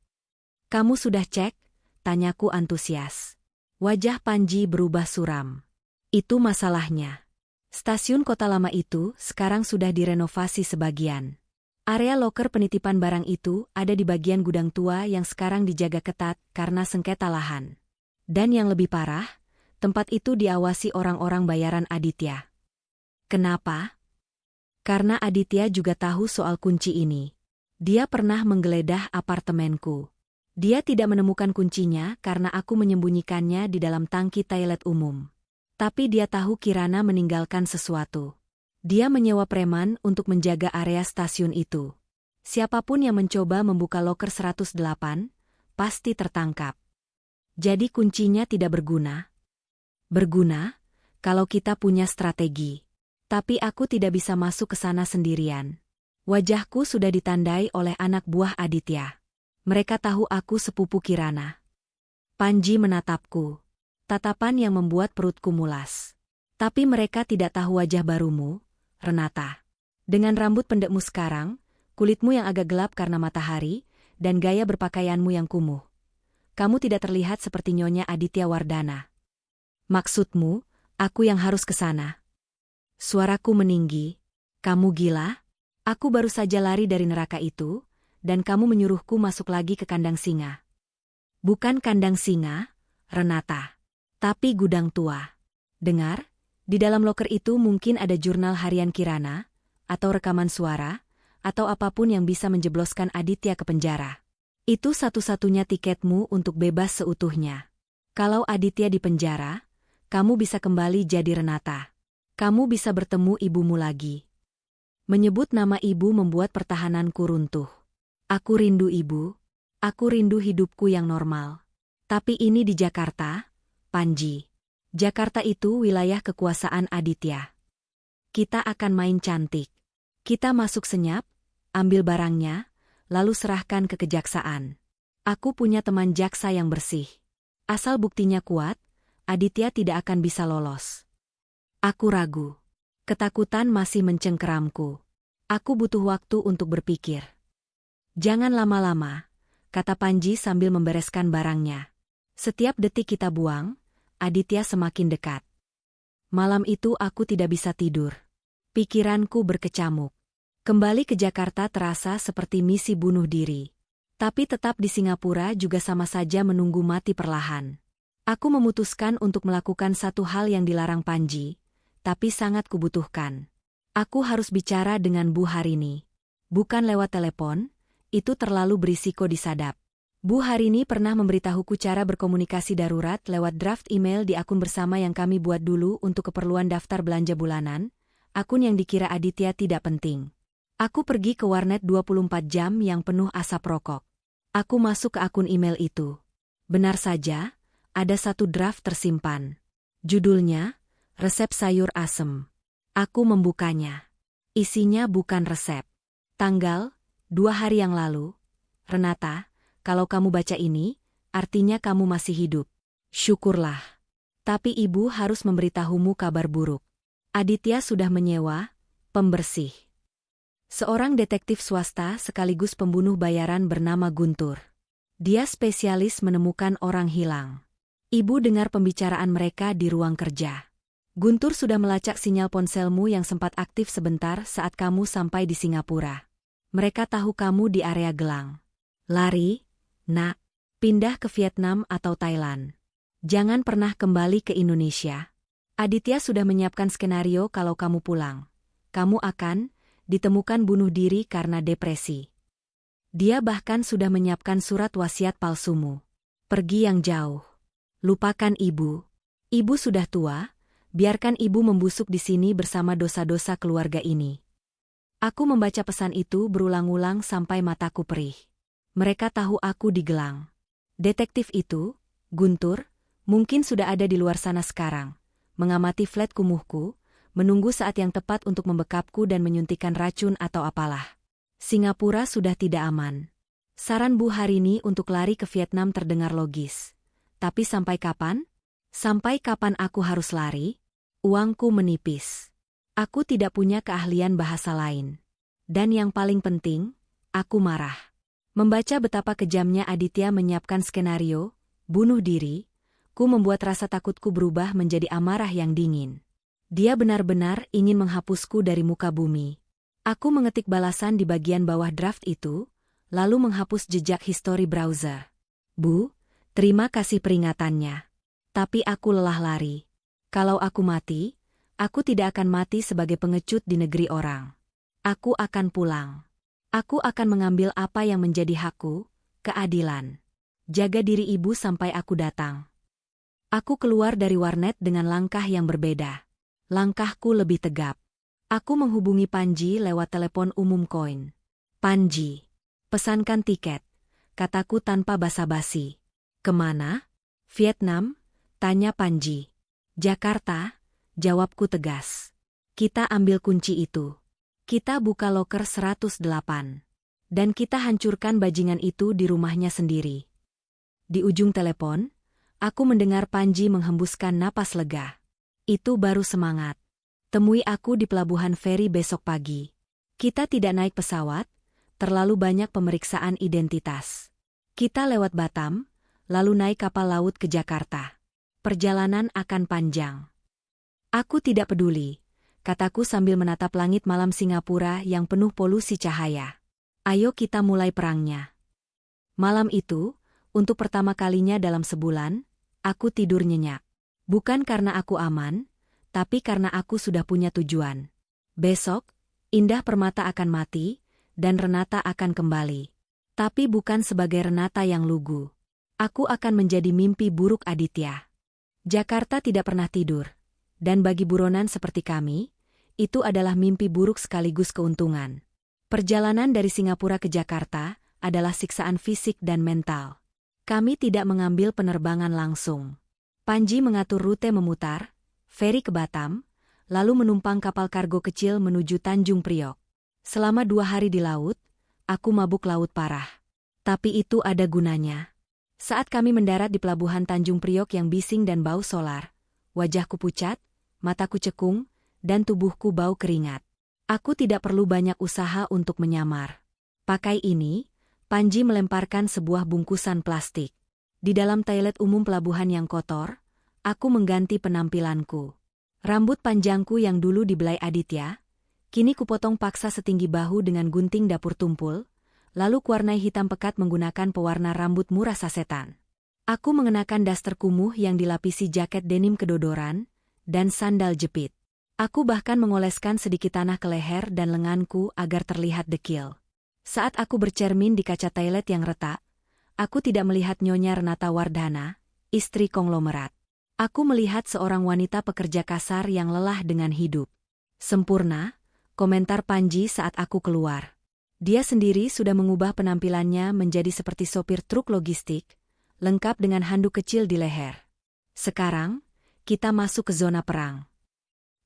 Kamu sudah cek?" Tanyaku antusias. Wajah Panji berubah suram. Itu masalahnya. Stasiun Kota Lama itu sekarang sudah direnovasi sebagian. Area loker penitipan barang itu ada di bagian gudang tua yang sekarang dijaga ketat karena sengketa lahan. Dan yang lebih parah, tempat itu diawasi orang-orang bayaran Aditya. Kenapa? Karena Aditya juga tahu soal kunci ini. Dia pernah menggeledah apartemenku. Dia tidak menemukan kuncinya karena aku menyembunyikannya di dalam tangki toilet umum. Tapi dia tahu Kirana meninggalkan sesuatu. Dia menyewa preman untuk menjaga area stasiun itu. Siapapun yang mencoba membuka loker 108, pasti tertangkap. Jadi kuncinya tidak berguna? Berguna, kalau kita punya strategi. Tapi aku tidak bisa masuk ke sana sendirian. Wajahku sudah ditandai oleh anak buah Aditya. Mereka tahu aku sepupu Kirana. Panji menatapku. Tatapan yang membuat perutku mulas. Tapi mereka tidak tahu wajah barumu, Renata. Dengan rambut pendekmu sekarang, kulitmu yang agak gelap karena matahari, dan gaya berpakaianmu yang kumuh. Kamu tidak terlihat seperti Nyonya Aditya Wardana. Maksudmu, aku yang harus ke sana? Suaraku meninggi. Kamu gila? Aku baru saja lari dari neraka itu, dan kamu menyuruhku masuk lagi ke kandang singa. Bukan kandang singa, Renata. Tapi gudang tua. Dengar, di dalam loker itu mungkin ada jurnal harian Kirana, atau rekaman suara, atau apapun yang bisa menjebloskan Aditya ke penjara. Itu satu-satunya tiketmu untuk bebas seutuhnya. Kalau Aditya di penjara, kamu bisa kembali jadi Renata. Kamu bisa bertemu ibumu lagi. Menyebut nama ibu membuat pertahananku runtuh. Aku rindu ibu. Aku rindu hidupku yang normal. Tapi ini di Jakarta, Panji. Jakarta itu wilayah kekuasaan Aditya. Kita akan main cantik. Kita masuk senyap, ambil barangnya, lalu serahkan ke kejaksaan. Aku punya teman jaksa yang bersih. Asal buktinya kuat, Aditya tidak akan bisa lolos. Aku ragu. Ketakutan masih mencengkeramku. Aku butuh waktu untuk berpikir. Jangan lama-lama, kata Panji sambil membereskan barangnya. Setiap detik kita buang, Aditya semakin dekat. Malam itu aku tidak bisa tidur. Pikiranku berkecamuk. Kembali ke Jakarta terasa seperti misi bunuh diri. Tapi tetap di Singapura juga sama saja menunggu mati perlahan. Aku memutuskan untuk melakukan satu hal yang dilarang Panji, tapi sangat kubutuhkan. Aku harus bicara dengan Bu Harini. Bukan lewat telepon, itu terlalu berisiko disadap. Bu Harini pernah memberitahuku cara berkomunikasi darurat lewat draft email di akun bersama yang kami buat dulu untuk keperluan daftar belanja bulanan, akun yang dikira Aditya tidak penting. Aku pergi ke warnet 24 jam yang penuh asap rokok. Aku masuk ke akun email itu. Benar saja, ada satu draft tersimpan. Judulnya, Resep Sayur Asem. Aku membukanya. Isinya bukan resep. Tanggal, 2 hari yang lalu. Renata, kalau kamu baca ini, artinya kamu masih hidup. Syukurlah. Tapi ibu harus memberitahumu kabar buruk. Aditya sudah menyewa pembersih. Seorang detektif swasta sekaligus pembunuh bayaran bernama Guntur. Dia spesialis menemukan orang hilang. Ibu dengar pembicaraan mereka di ruang kerja. Guntur sudah melacak sinyal ponselmu yang sempat aktif sebentar saat kamu sampai di Singapura. Mereka tahu kamu di area Gelang. Lari, nak. Pindah ke Vietnam atau Thailand. Jangan pernah kembali ke Indonesia. Aditya sudah menyiapkan skenario kalau kamu pulang. Kamu akan ditemukan bunuh diri karena depresi. Dia bahkan sudah menyiapkan surat wasiat palsumu. Pergi yang jauh. Lupakan ibu. Ibu sudah tua, biarkan ibu membusuk di sini bersama dosa-dosa keluarga ini. Aku membaca pesan itu berulang-ulang sampai mataku perih. Mereka tahu aku di Gelang. Detektif itu, Guntur, mungkin sudah ada di luar sana sekarang, mengamati flat kumuhku, menunggu saat yang tepat untuk membekapku dan menyuntikkan racun atau apalah. Singapura sudah tidak aman. Saran Bu Harini untuk lari ke Vietnam terdengar logis. Tapi sampai kapan? Sampai kapan aku harus lari? Uangku menipis. Aku tidak punya keahlian bahasa lain. Dan yang paling penting, aku marah. Membaca betapa kejamnya Aditya menyiapkan skenario, bunuh diri, ku membuat rasa takutku berubah menjadi amarah yang dingin. Dia benar-benar ingin menghapusku dari muka bumi. Aku mengetik balasan di bagian bawah draft itu, lalu menghapus jejak histori browser. Bu, terima kasih peringatannya. Tapi aku lelah lari. Kalau aku mati, aku tidak akan mati sebagai pengecut di negeri orang. Aku akan pulang. Aku akan mengambil apa yang menjadi hakku, keadilan. Jaga diri ibu sampai aku datang. Aku keluar dari warnet dengan langkah yang berbeda. Langkahku lebih tegap. Aku menghubungi Panji lewat telepon umum koin. Panji, pesankan tiket, kataku tanpa basa-basi. Kemana? Vietnam? Tanya Panji. Jakarta, jawabku tegas. Kita ambil kunci itu. Kita buka loker 108. Dan kita hancurkan bajingan itu di rumahnya sendiri. Di ujung telepon, aku mendengar Panji menghembuskan napas lega. Itu baru semangat. Temui aku di pelabuhan feri besok pagi. Kita tidak naik pesawat, terlalu banyak pemeriksaan identitas. Kita lewat Batam, lalu naik kapal laut ke Jakarta. Perjalanan akan panjang. Aku tidak peduli, kataku sambil menatap langit malam Singapura yang penuh polusi cahaya. Ayo kita mulai perangnya. Malam itu, untuk pertama kalinya dalam sebulan, aku tidur nyenyak. Bukan karena aku aman, tapi karena aku sudah punya tujuan. Besok, Indah Permata akan mati, dan Renata akan kembali. Tapi bukan sebagai Renata yang lugu. Aku akan menjadi mimpi buruk Aditya. Jakarta tidak pernah tidur. Dan bagi buronan seperti kami, itu adalah mimpi buruk sekaligus keuntungan. Perjalanan dari Singapura ke Jakarta adalah siksaan fisik dan mental. Kami tidak mengambil penerbangan langsung. Panji mengatur rute memutar, feri ke Batam, lalu menumpang kapal kargo kecil menuju Tanjung Priok. Selama 2 hari di laut, aku mabuk laut parah. Tapi itu ada gunanya. Saat kami mendarat di pelabuhan Tanjung Priok yang bising dan bau solar, wajahku pucat, mataku cekung, dan tubuhku bau keringat. Aku tidak perlu banyak usaha untuk menyamar. Pakai ini, Panji melemparkan sebuah bungkusan plastik. Di dalam toilet umum pelabuhan yang kotor, aku mengganti penampilanku. Rambut panjangku yang dulu dibelai Aditya, kini kupotong paksa setinggi bahu dengan gunting dapur tumpul, lalu kuwarnai hitam pekat menggunakan pewarna rambut murah sasetan. Aku mengenakan daster kumuh yang dilapisi jaket denim kedodoran, dan sandal jepit. Aku bahkan mengoleskan sedikit tanah ke leher dan lenganku agar terlihat dekil. Saat aku bercermin di kaca toilet yang retak, aku tidak melihat Nyonya Renata Wardhana, istri konglomerat. Aku melihat seorang wanita pekerja kasar yang lelah dengan hidup. Sempurna, komentar Panji saat aku keluar. Dia sendiri sudah mengubah penampilannya menjadi seperti sopir truk logistik, lengkap dengan handuk kecil di leher. Sekarang, kita masuk ke zona perang.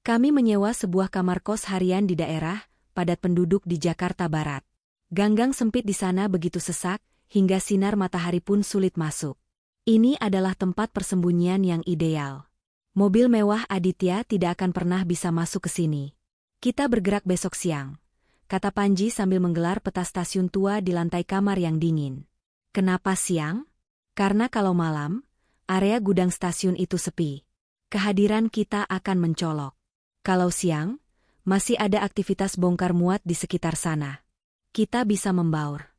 Kami menyewa sebuah kamar kos harian di daerah padat penduduk di Jakarta Barat. Ganggang sempit di sana begitu sesak, hingga sinar matahari pun sulit masuk. Ini adalah tempat persembunyian yang ideal. Mobil mewah Aditya tidak akan pernah bisa masuk ke sini. Kita bergerak besok siang, kata Panji sambil menggelar peta stasiun tua di lantai kamar yang dingin. Kenapa siang? Karena kalau malam, area gudang stasiun itu sepi. Kehadiran kita akan mencolok. Kalau siang, masih ada aktivitas bongkar muat di sekitar sana. Kita bisa membaur.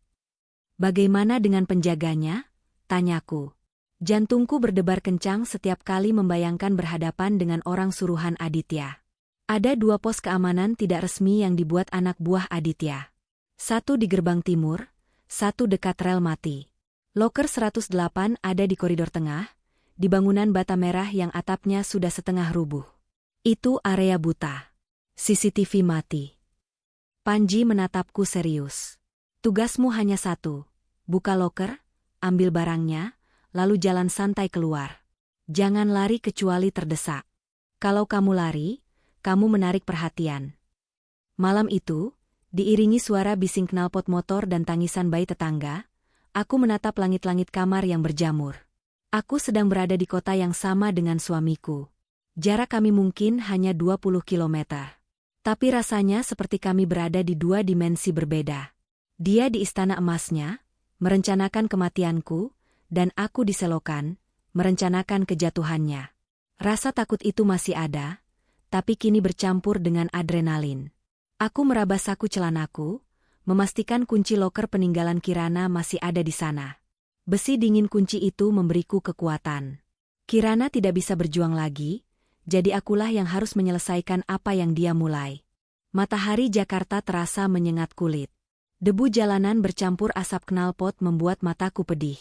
Bagaimana dengan penjaganya? Tanyaku. Jantungku berdebar kencang setiap kali membayangkan berhadapan dengan orang suruhan Aditya. Ada 2 pos keamanan tidak resmi yang dibuat anak buah Aditya. 1 di gerbang timur, 1 dekat rel mati. Loker 108 ada di koridor tengah, di bangunan bata merah yang atapnya sudah setengah rubuh. Itu area buta. CCTV mati. Panji menatapku serius. Tugasmu hanya 1. Buka loker, ambil barangnya, lalu jalan santai keluar. Jangan lari kecuali terdesak. Kalau kamu lari, kamu menarik perhatian. Malam itu, diiringi suara bising knalpot motor dan tangisan bayi tetangga, aku menatap langit-langit kamar yang berjamur. Aku sedang berada di kota yang sama dengan suamiku. Jarak kami mungkin hanya 20 kilometer. Tapi rasanya seperti kami berada di dua dimensi berbeda. Dia di istana emasnya, merencanakan kematianku, dan aku di selokan, merencanakan kejatuhannya. Rasa takut itu masih ada, tapi kini bercampur dengan adrenalin. Aku meraba saku celanaku, memastikan kunci loker peninggalan Kirana masih ada di sana. Besi dingin kunci itu memberiku kekuatan. Kirana tidak bisa berjuang lagi, jadi akulah yang harus menyelesaikan apa yang dia mulai. Matahari Jakarta terasa menyengat kulit. Debu jalanan bercampur asap knalpot membuat mataku pedih.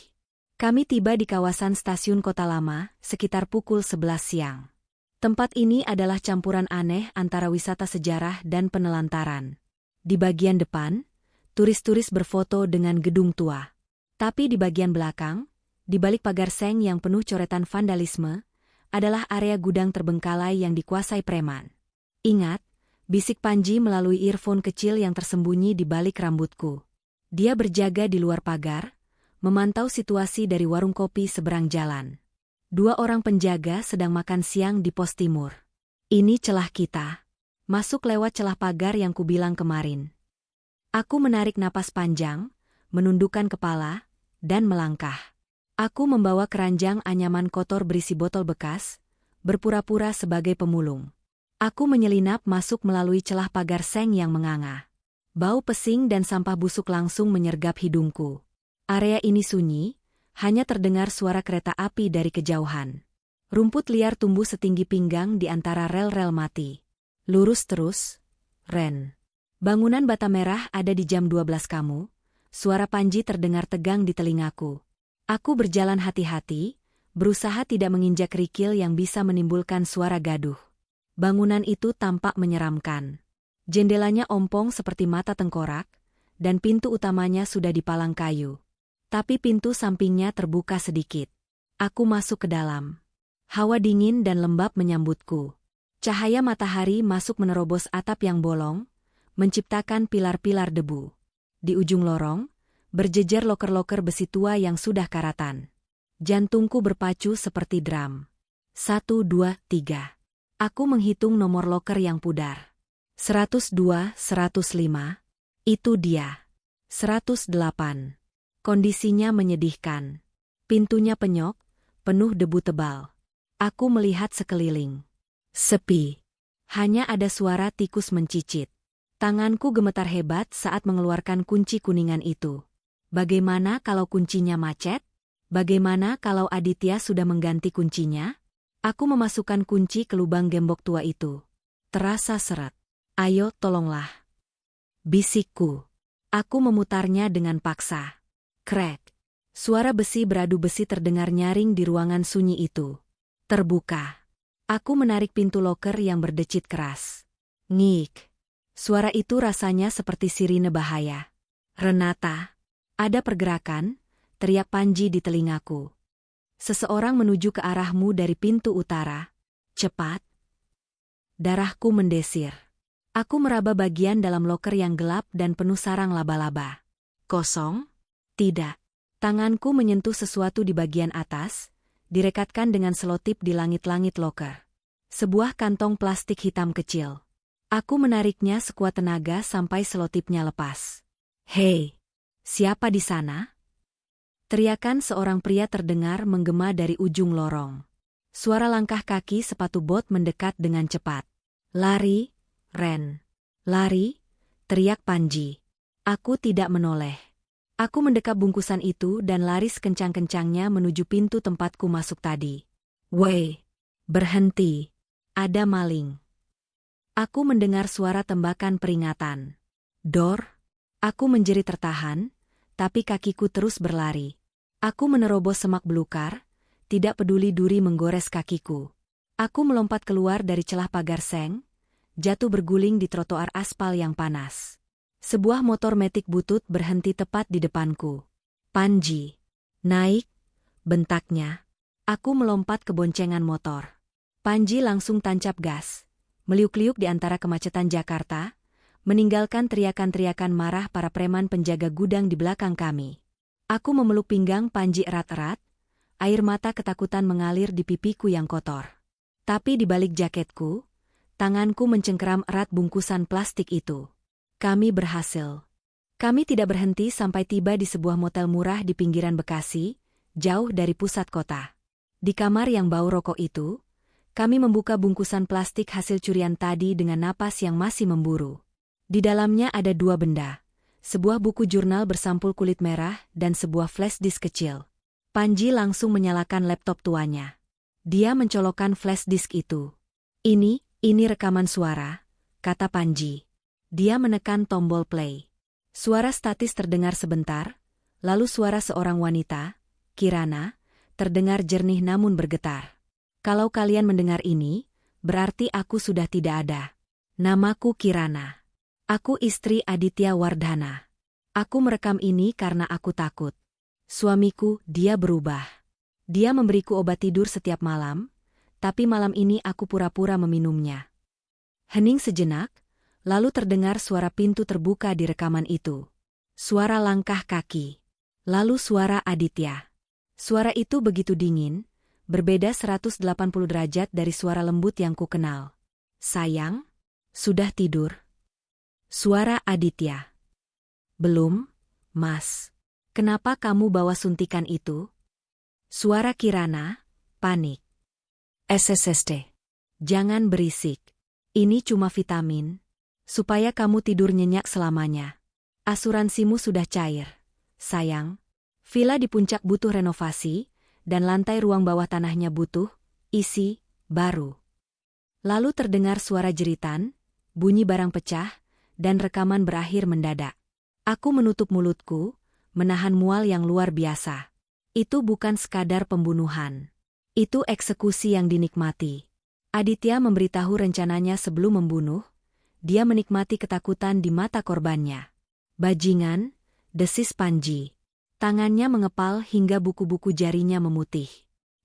Kami tiba di kawasan stasiun Kota Lama, sekitar pukul 11 siang. Tempat ini adalah campuran aneh antara wisata sejarah dan penelantaran. Di bagian depan, turis-turis berfoto dengan gedung tua. Tapi di bagian belakang, di balik pagar seng yang penuh coretan vandalisme, adalah area gudang terbengkalai yang dikuasai preman. Ingat, bisik Panji melalui earphone kecil yang tersembunyi di balik rambutku. Dia berjaga di luar pagar, memantau situasi dari warung kopi seberang jalan. 2 orang penjaga sedang makan siang di pos timur. Ini celah kita. Masuk lewat celah pagar yang kubilang kemarin. Aku menarik napas panjang, menundukkan kepala, dan melangkah. Aku membawa keranjang anyaman kotor berisi botol bekas, berpura-pura sebagai pemulung. Aku menyelinap masuk melalui celah pagar seng yang menganga. Bau pesing dan sampah busuk langsung menyergap hidungku. Area ini sunyi, hanya terdengar suara kereta api dari kejauhan. Rumput liar tumbuh setinggi pinggang di antara rel-rel mati. Lurus terus, Ren. Bangunan bata merah ada di jam 12 kamu. Suara Panji terdengar tegang di telingaku. Aku berjalan hati-hati, berusaha tidak menginjak kerikil yang bisa menimbulkan suara gaduh. Bangunan itu tampak menyeramkan. Jendelanya ompong seperti mata tengkorak, dan pintu utamanya sudah dipalang kayu. Tapi pintu sampingnya terbuka sedikit. Aku masuk ke dalam. Hawa dingin dan lembab menyambutku. Cahaya matahari masuk menerobos atap yang bolong, menciptakan pilar-pilar debu. Di ujung lorong, berjejer loker-loker besi tua yang sudah karatan. Jantungku berpacu seperti drum. 1, 2, 3. Aku menghitung nomor loker yang pudar. 102, 105. Itu dia. 108. Kondisinya menyedihkan. Pintunya penyok, penuh debu tebal. Aku melihat sekeliling. Sepi. Hanya ada suara tikus mencicit. Tanganku gemetar hebat saat mengeluarkan kunci kuningan itu. Bagaimana kalau kuncinya macet? Bagaimana kalau Aditya sudah mengganti kuncinya? Aku memasukkan kunci ke lubang gembok tua itu. Terasa seret. Ayo, tolonglah. Bisikku. Aku memutarnya dengan paksa. Krek. Suara besi beradu besi terdengar nyaring di ruangan sunyi itu. Terbuka. Aku menarik pintu loker yang berdecit keras. Ngik. Suara itu rasanya seperti sirine bahaya. Renata. Ada pergerakan, teriak Panji di telingaku. Seseorang menuju ke arahmu dari pintu utara. Cepat. Darahku mendesir. Aku meraba bagian dalam loker yang gelap dan penuh sarang laba-laba. Kosong? Tidak. Tanganku menyentuh sesuatu di bagian atas, direkatkan dengan selotip di langit-langit loker. Sebuah kantong plastik hitam kecil. Aku menariknya sekuat tenaga sampai selotipnya lepas. Hei, siapa di sana? Teriakan seorang pria terdengar menggema dari ujung lorong. Suara langkah kaki sepatu bot mendekat dengan cepat. Lari, Ren. Lari, teriak Panji. Aku tidak menoleh. Aku mendekap bungkusan itu dan lari sekencang-kencangnya menuju pintu tempatku masuk tadi. Woi, berhenti. Ada maling. Aku mendengar suara tembakan peringatan. Dor. Aku menjerit tertahan, tapi kakiku terus berlari. Aku menerobos semak belukar, tidak peduli duri menggores kakiku. Aku melompat keluar dari celah pagar seng, jatuh berguling di trotoar aspal yang panas. Sebuah motor metik butut berhenti tepat di depanku. Panji. Naik, bentaknya. Aku melompat ke boncengan motor. Panji langsung tancap gas, meliuk-liuk di antara kemacetan Jakarta, meninggalkan teriakan-teriakan marah para preman penjaga gudang di belakang kami. Aku memeluk pinggang Panji erat-erat, air mata ketakutan mengalir di pipiku yang kotor. Tapi di balik jaketku, tanganku mencengkeram erat bungkusan plastik itu. Kami berhasil. Kami tidak berhenti sampai tiba di sebuah motel murah di pinggiran Bekasi, jauh dari pusat kota. Di kamar yang bau rokok itu, kami membuka bungkusan plastik hasil curian tadi dengan napas yang masih memburu. Di dalamnya ada 2 benda, sebuah buku jurnal bersampul kulit merah dan sebuah flash disk kecil. Panji langsung menyalakan laptop tuanya. Dia mencolokkan flash disk itu. Ini rekaman suara, kata Panji. Dia menekan tombol play. Suara statis terdengar sebentar, lalu suara seorang wanita, Kirana, terdengar jernih namun bergetar. Kalau kalian mendengar ini, berarti aku sudah tidak ada. Namaku Kirana. Aku istri Aditya Wardhana. Aku merekam ini karena aku takut. Suamiku, dia berubah. Dia memberiku obat tidur setiap malam, tapi malam ini aku pura-pura meminumnya. Hening sejenak, lalu terdengar suara pintu terbuka di rekaman itu. Suara langkah kaki. Lalu suara Aditya. Suara itu begitu dingin, berbeda 180 derajat dari suara lembut yang ku kenal. Sayang, sudah tidur? Suara Aditya. Belum, Mas. Kenapa kamu bawa suntikan itu? Suara Kirana, panik. SSST. Jangan berisik. Ini cuma vitamin. Supaya kamu tidur nyenyak selamanya. Asuransimu sudah cair. Sayang. Villa di puncak butuh renovasi, dan lantai ruang bawah tanahnya butuh isi baru. Lalu terdengar suara jeritan, bunyi barang pecah, dan rekaman berakhir mendadak. Aku menutup mulutku, menahan mual yang luar biasa. Itu bukan sekadar pembunuhan. Itu eksekusi yang dinikmati. Aditya memberitahu rencananya sebelum membunuh. Dia menikmati ketakutan di mata korbannya. Bajingan, desis Panji. Tangannya mengepal hingga buku-buku jarinya memutih.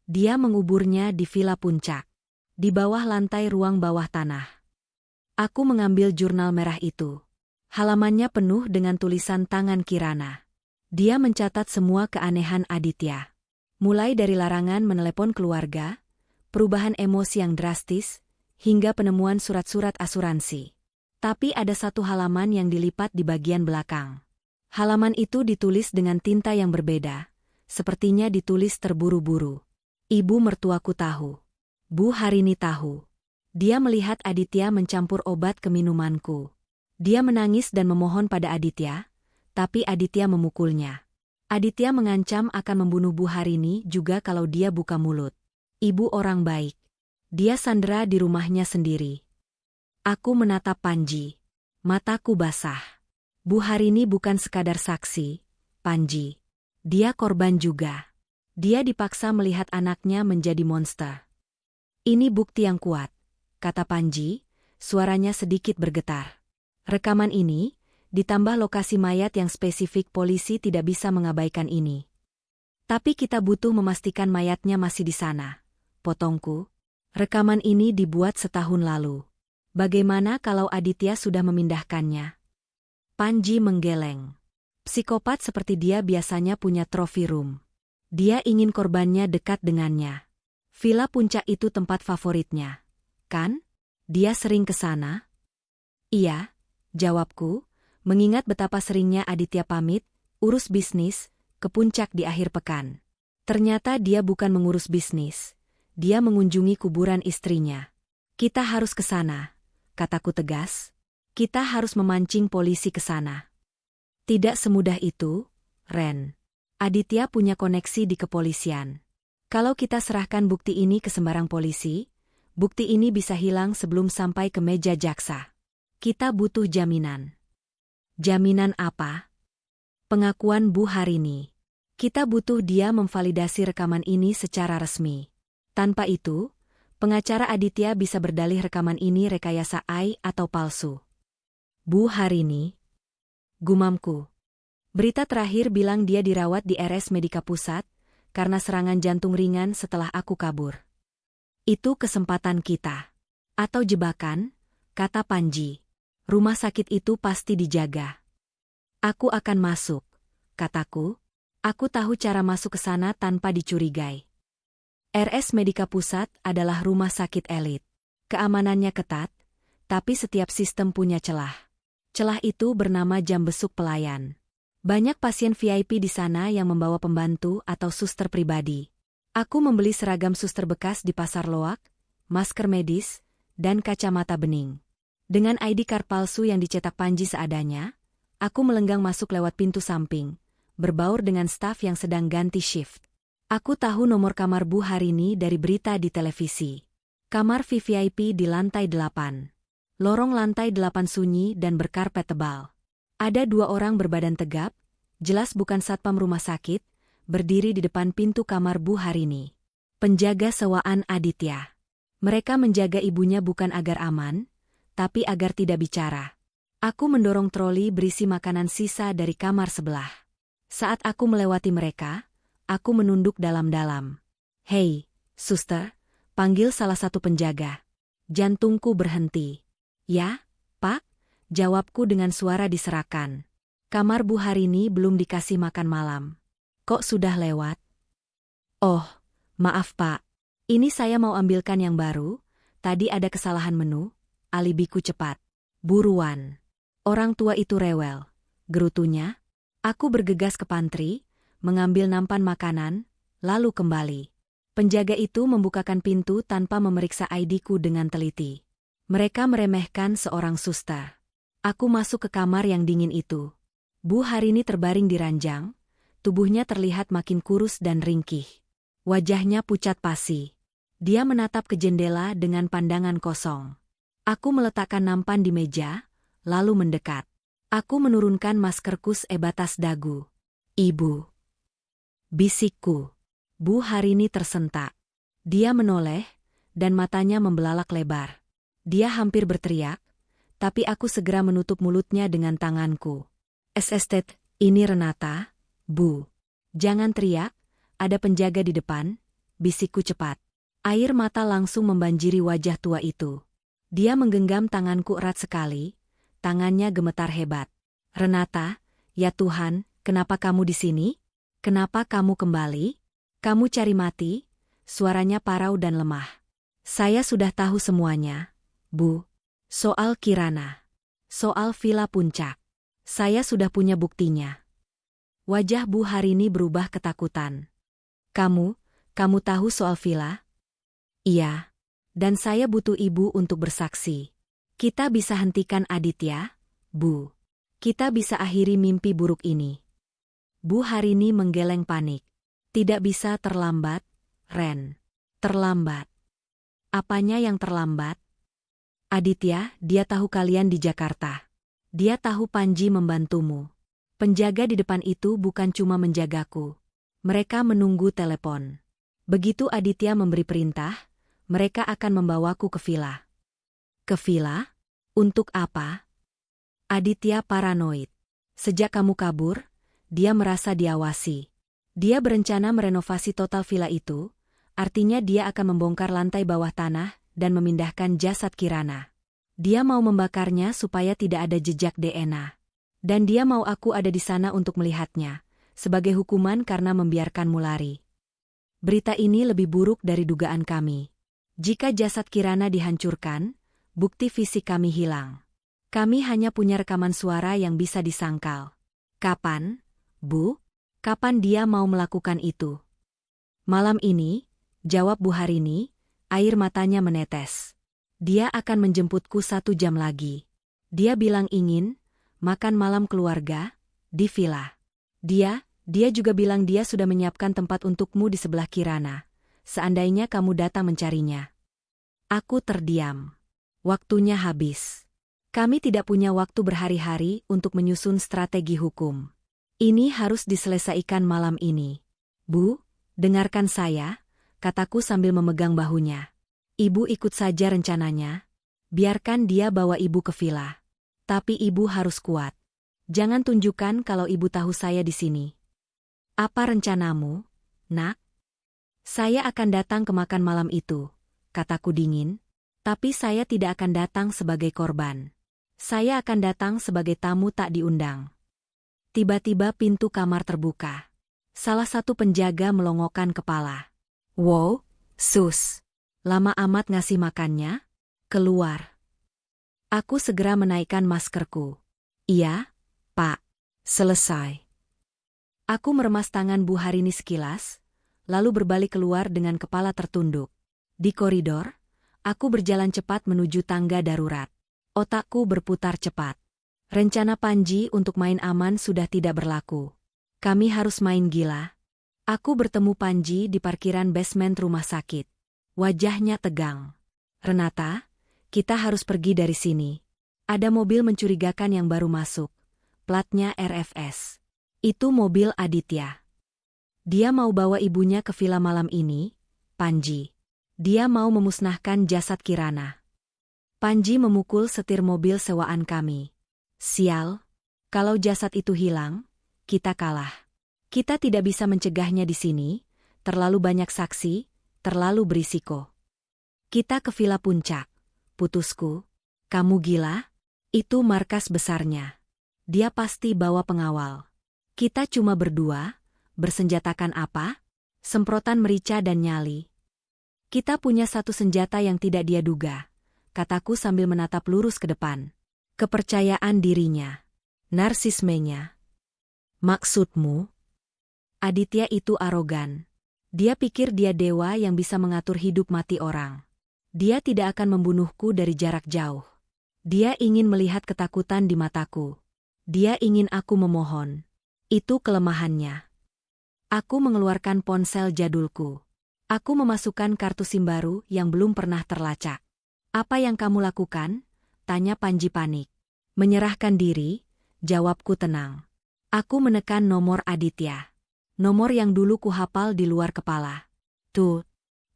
Dia menguburnya di villa puncak. Di bawah lantai ruang bawah tanah. Aku mengambil jurnal merah itu. Halamannya penuh dengan tulisan tangan Kirana. Dia mencatat semua keanehan Aditya. Mulai dari larangan menelepon keluarga, perubahan emosi yang drastis, hingga penemuan surat-surat asuransi. Tapi ada satu halaman yang dilipat di bagian belakang. Halaman itu ditulis dengan tinta yang berbeda, sepertinya ditulis terburu-buru. Ibu mertuaku tahu. Bu Harini tahu. Dia melihat Aditya mencampur obat ke minumanku. Dia menangis dan memohon pada Aditya, tapi Aditya memukulnya. Aditya mengancam akan membunuh Bu Harini juga kalau dia buka mulut. Ibu orang baik. Dia sandera di rumahnya sendiri. Aku menatap Panji. Mataku basah. Bu Harini bukan sekadar saksi, Panji. Dia korban juga. Dia dipaksa melihat anaknya menjadi monster. Ini bukti yang kuat, kata Panji, suaranya sedikit bergetar. Rekaman ini, ditambah lokasi mayat yang spesifik polisi tidak bisa mengabaikan ini. Tapi kita butuh memastikan mayatnya masih di sana. Potongku. Rekaman ini dibuat setahun lalu. Bagaimana kalau Aditya sudah memindahkannya? Panji menggeleng. Psikopat seperti dia biasanya punya trophy room. Dia ingin korbannya dekat dengannya. Villa puncak itu tempat favoritnya. Kan? Dia sering ke sana? Iya, jawabku, mengingat betapa seringnya Aditya pamit, urus bisnis, ke puncak di akhir pekan. Ternyata dia bukan mengurus bisnis. Dia mengunjungi kuburan istrinya. Kita harus ke sana, kataku tegas. Kita harus memancing polisi ke sana. Tidak semudah itu, Ren. Aditya punya koneksi di kepolisian. Kalau kita serahkan bukti ini ke sembarang polisi, bukti ini bisa hilang sebelum sampai ke meja jaksa. Kita butuh jaminan. Jaminan apa? Pengakuan Bu Harini. Kita butuh dia memvalidasi rekaman ini secara resmi. Tanpa itu, pengacara Aditya bisa berdalih rekaman ini rekayasa AI atau palsu. Bu Harini. Gumamku. Berita terakhir bilang dia dirawat di RS Medika Pusat, karena serangan jantung ringan setelah aku kabur. Itu kesempatan kita. Atau jebakan, kata Panji. Rumah sakit itu pasti dijaga. Aku akan masuk, kataku. Aku tahu cara masuk ke sana tanpa dicurigai. RS Medika Pusat adalah rumah sakit elit. Keamanannya ketat, tapi setiap sistem punya celah. Celah itu bernama jam besuk pelayan. Banyak pasien VIP di sana yang membawa pembantu atau suster pribadi. Aku membeli seragam suster bekas di pasar loak, masker medis, dan kacamata bening. Dengan ID card palsu yang dicetak Panji seadanya, aku melenggang masuk lewat pintu samping, berbaur dengan staf yang sedang ganti shift. Aku tahu nomor kamar Bu Harini dari berita di televisi. Kamar VVIP di lantai 8. Lorong lantai 8 sunyi dan berkarpet tebal. Ada 2 orang berbadan tegap, jelas bukan satpam rumah sakit, berdiri di depan pintu kamar Bu Harini. Penjaga sewaan Aditya. Mereka menjaga ibunya bukan agar aman, tapi agar tidak bicara. Aku mendorong troli berisi makanan sisa dari kamar sebelah. Saat aku melewati mereka, aku menunduk dalam-dalam. "Hei, suster," panggil salah satu penjaga. Jantungku berhenti. "Ya, Pak?" jawabku dengan suara diserakan. "Kamar Bu Harini belum dikasih makan malam." "Kok sudah lewat?" "Oh, maaf Pak. Ini saya mau ambilkan yang baru, tadi ada kesalahan menu," alibiku cepat. "Buruan." Orang tua itu rewel, gerutunya. Aku bergegas ke pantry, mengambil nampan makanan, lalu kembali. Penjaga itu membukakan pintu tanpa memeriksa ID-ku dengan teliti. Mereka meremehkan seorang suster. Aku masuk ke kamar yang dingin itu. Bu Harini terbaring di ranjang, tubuhnya terlihat makin kurus dan ringkih. Wajahnya pucat pasi. Dia menatap ke jendela dengan pandangan kosong. Aku meletakkan nampan di meja, lalu mendekat. Aku menurunkan maskerku sebatas dagu. "Ibu," bisikku. Bu Harini tersentak. Dia menoleh, dan matanya membelalak lebar. Dia hampir berteriak, tapi aku segera menutup mulutnya dengan tanganku. "SST, ini Renata, Bu. Jangan teriak, ada penjaga di depan," bisikku cepat. Air mata langsung membanjiri wajah tua itu. Dia menggenggam tanganku erat sekali, tangannya gemetar hebat. "Renata, ya Tuhan, kenapa kamu di sini? Kenapa kamu kembali? Kamu cari mati?" Suaranya parau dan lemah. "Saya sudah tahu semuanya, Bu. Soal Kirana. Soal Villa Puncak. Saya sudah punya buktinya." Wajah Bu Harini berubah ketakutan. Kamu tahu soal villa?" "Iya. Dan saya butuh ibu untuk bersaksi. Kita bisa hentikan Aditya, Bu. Kita bisa akhiri mimpi buruk ini." Bu Harini menggeleng panik. "Tidak bisa terlambat, Ren." "Terlambat? Apanya yang terlambat?" "Aditya, dia tahu kalian di Jakarta. Dia tahu Panji membantumu. Penjaga di depan itu bukan cuma menjagaku. Mereka menunggu telepon. Begitu Aditya memberi perintah, mereka akan membawaku ke villa." "Ke villa? Untuk apa?" Aditya paranoid. Sejak kamu kabur, dia merasa diawasi. Dia berencana merenovasi total villa itu, artinya dia akan membongkar lantai bawah tanah dan memindahkan jasad Kirana. Dia mau membakarnya supaya tidak ada jejak DNA. Dan dia mau aku ada di sana untuk melihatnya, sebagai hukuman karena membiarkanmu lari. Berita ini lebih buruk dari dugaan kami. Jika jasad Kirana dihancurkan, bukti fisik kami hilang. Kami hanya punya rekaman suara yang bisa disangkal. Kapan, Bu? Kapan dia mau melakukan itu?" "Malam ini," jawab Bu Harini, air matanya menetes. "Dia akan menjemputku 1 jam lagi. Dia bilang ingin makan malam keluarga di villa. Dia juga bilang dia sudah menyiapkan tempat untukmu di sebelah Kirana, seandainya kamu datang mencarinya." Aku terdiam. Waktunya habis. Kami tidak punya waktu berhari-hari untuk menyusun strategi hukum. Ini harus diselesaikan malam ini. "Bu, dengarkan saya," kataku sambil memegang bahunya. "Ibu ikut saja rencananya. Biarkan dia bawa ibu ke villa. Tapi ibu harus kuat. Jangan tunjukkan kalau ibu tahu saya di sini." "Apa rencanamu, Nak?" Saya akan datang ke makan malam itu, kataku dingin. Tapi saya tidak akan datang sebagai korban. Saya akan datang sebagai tamu tak diundang. Tiba-tiba pintu kamar terbuka. Salah satu penjaga melongokkan kepala. Wow, sus. Lama amat ngasih makannya? Keluar. Aku segera menaikkan maskerku. Iya, Pak. Selesai. Aku meremas tangan Bu Harini sekilas, lalu berbalik keluar dengan kepala tertunduk. Di koridor, aku berjalan cepat menuju tangga darurat. Otakku berputar cepat. Rencana Panji untuk main aman sudah tidak berlaku. Kami harus main gila. Aku bertemu Panji di parkiran basement rumah sakit. Wajahnya tegang. Renata, kita harus pergi dari sini. Ada mobil mencurigakan yang baru masuk. Platnya RFS. Itu mobil Aditya. Dia mau bawa ibunya ke villa malam ini, Panji. Dia mau memusnahkan jasad Kirana. Panji memukul setir mobil sewaan kami. Sial. Kalau jasad itu hilang, kita kalah. Kita tidak bisa mencegahnya di sini, terlalu banyak saksi, terlalu berisiko. Kita ke villa puncak. Putusku. Kamu gila? Itu markas besarnya. Dia pasti bawa pengawal. Kita cuma berdua, bersenjatakan apa? Semprotan merica dan nyali. Kita punya satu senjata yang tidak dia duga, kataku sambil menatap lurus ke depan. Kepercayaan dirinya. Narsismenya. Maksudmu? Aditya itu arogan. Dia pikir dia dewa yang bisa mengatur hidup mati orang. Dia tidak akan membunuhku dari jarak jauh. Dia ingin melihat ketakutan di mataku. Dia ingin aku memohon. Itu kelemahannya. Aku mengeluarkan ponsel jadulku. Aku memasukkan kartu SIM baru yang belum pernah terlacak. Apa yang kamu lakukan? Tanya Panji panik. Menyerahkan diri, jawabku tenang. Aku menekan nomor Aditya. Nomor yang dulu kuhafal di luar kepala. Tut,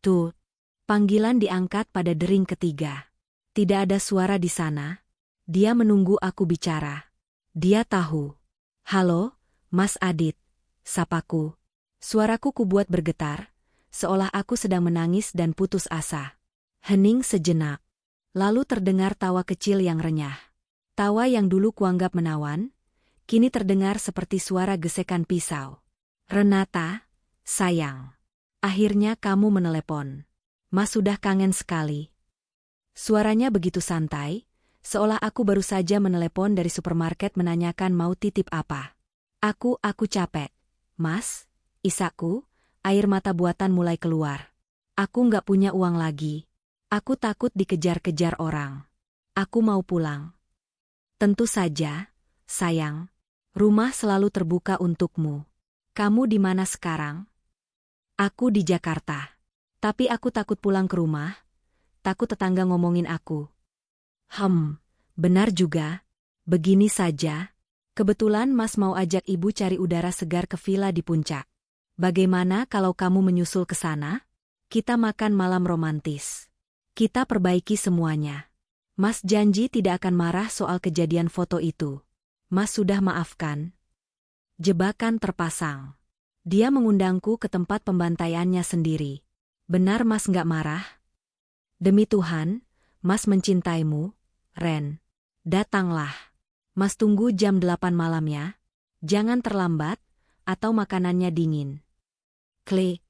tut. Panggilan diangkat pada dering ketiga. Tidak ada suara di sana. Dia menunggu aku bicara. Dia tahu. Halo, Mas Adit. Sapaku. Suaraku kubuat bergetar. Seolah aku sedang menangis dan putus asa. Hening sejenak. Lalu terdengar tawa kecil yang renyah. Tawa yang dulu kuanggap menawan, kini terdengar seperti suara gesekan pisau. Renata, sayang. Akhirnya kamu menelepon. Mas sudah kangen sekali. Suaranya begitu santai, seolah aku baru saja menelepon dari supermarket menanyakan mau titip apa. Aku capek. Mas, Isaku. Air mata buatan mulai keluar. Aku nggak punya uang lagi. Aku takut dikejar-kejar orang. Aku mau pulang. Tentu saja, sayang. Rumah selalu terbuka untukmu. Kamu di mana sekarang? Aku di Jakarta. Tapi aku takut pulang ke rumah. Takut tetangga ngomongin aku. Benar juga. Begini saja. Kebetulan Mas mau ajak ibu cari udara segar ke villa di puncak. Bagaimana kalau kamu menyusul ke sana? Kita makan malam romantis. Kita perbaiki semuanya. Mas janji tidak akan marah soal kejadian foto itu. Mas sudah maafkan. Jebakan terpasang. Dia mengundangku ke tempat pembantaiannya sendiri. Benar Mas nggak marah? Demi Tuhan, Mas mencintaimu, Ren. Datanglah. Mas tunggu jam 8 malam ya. Jangan terlambat, atau makanannya dingin. Klik.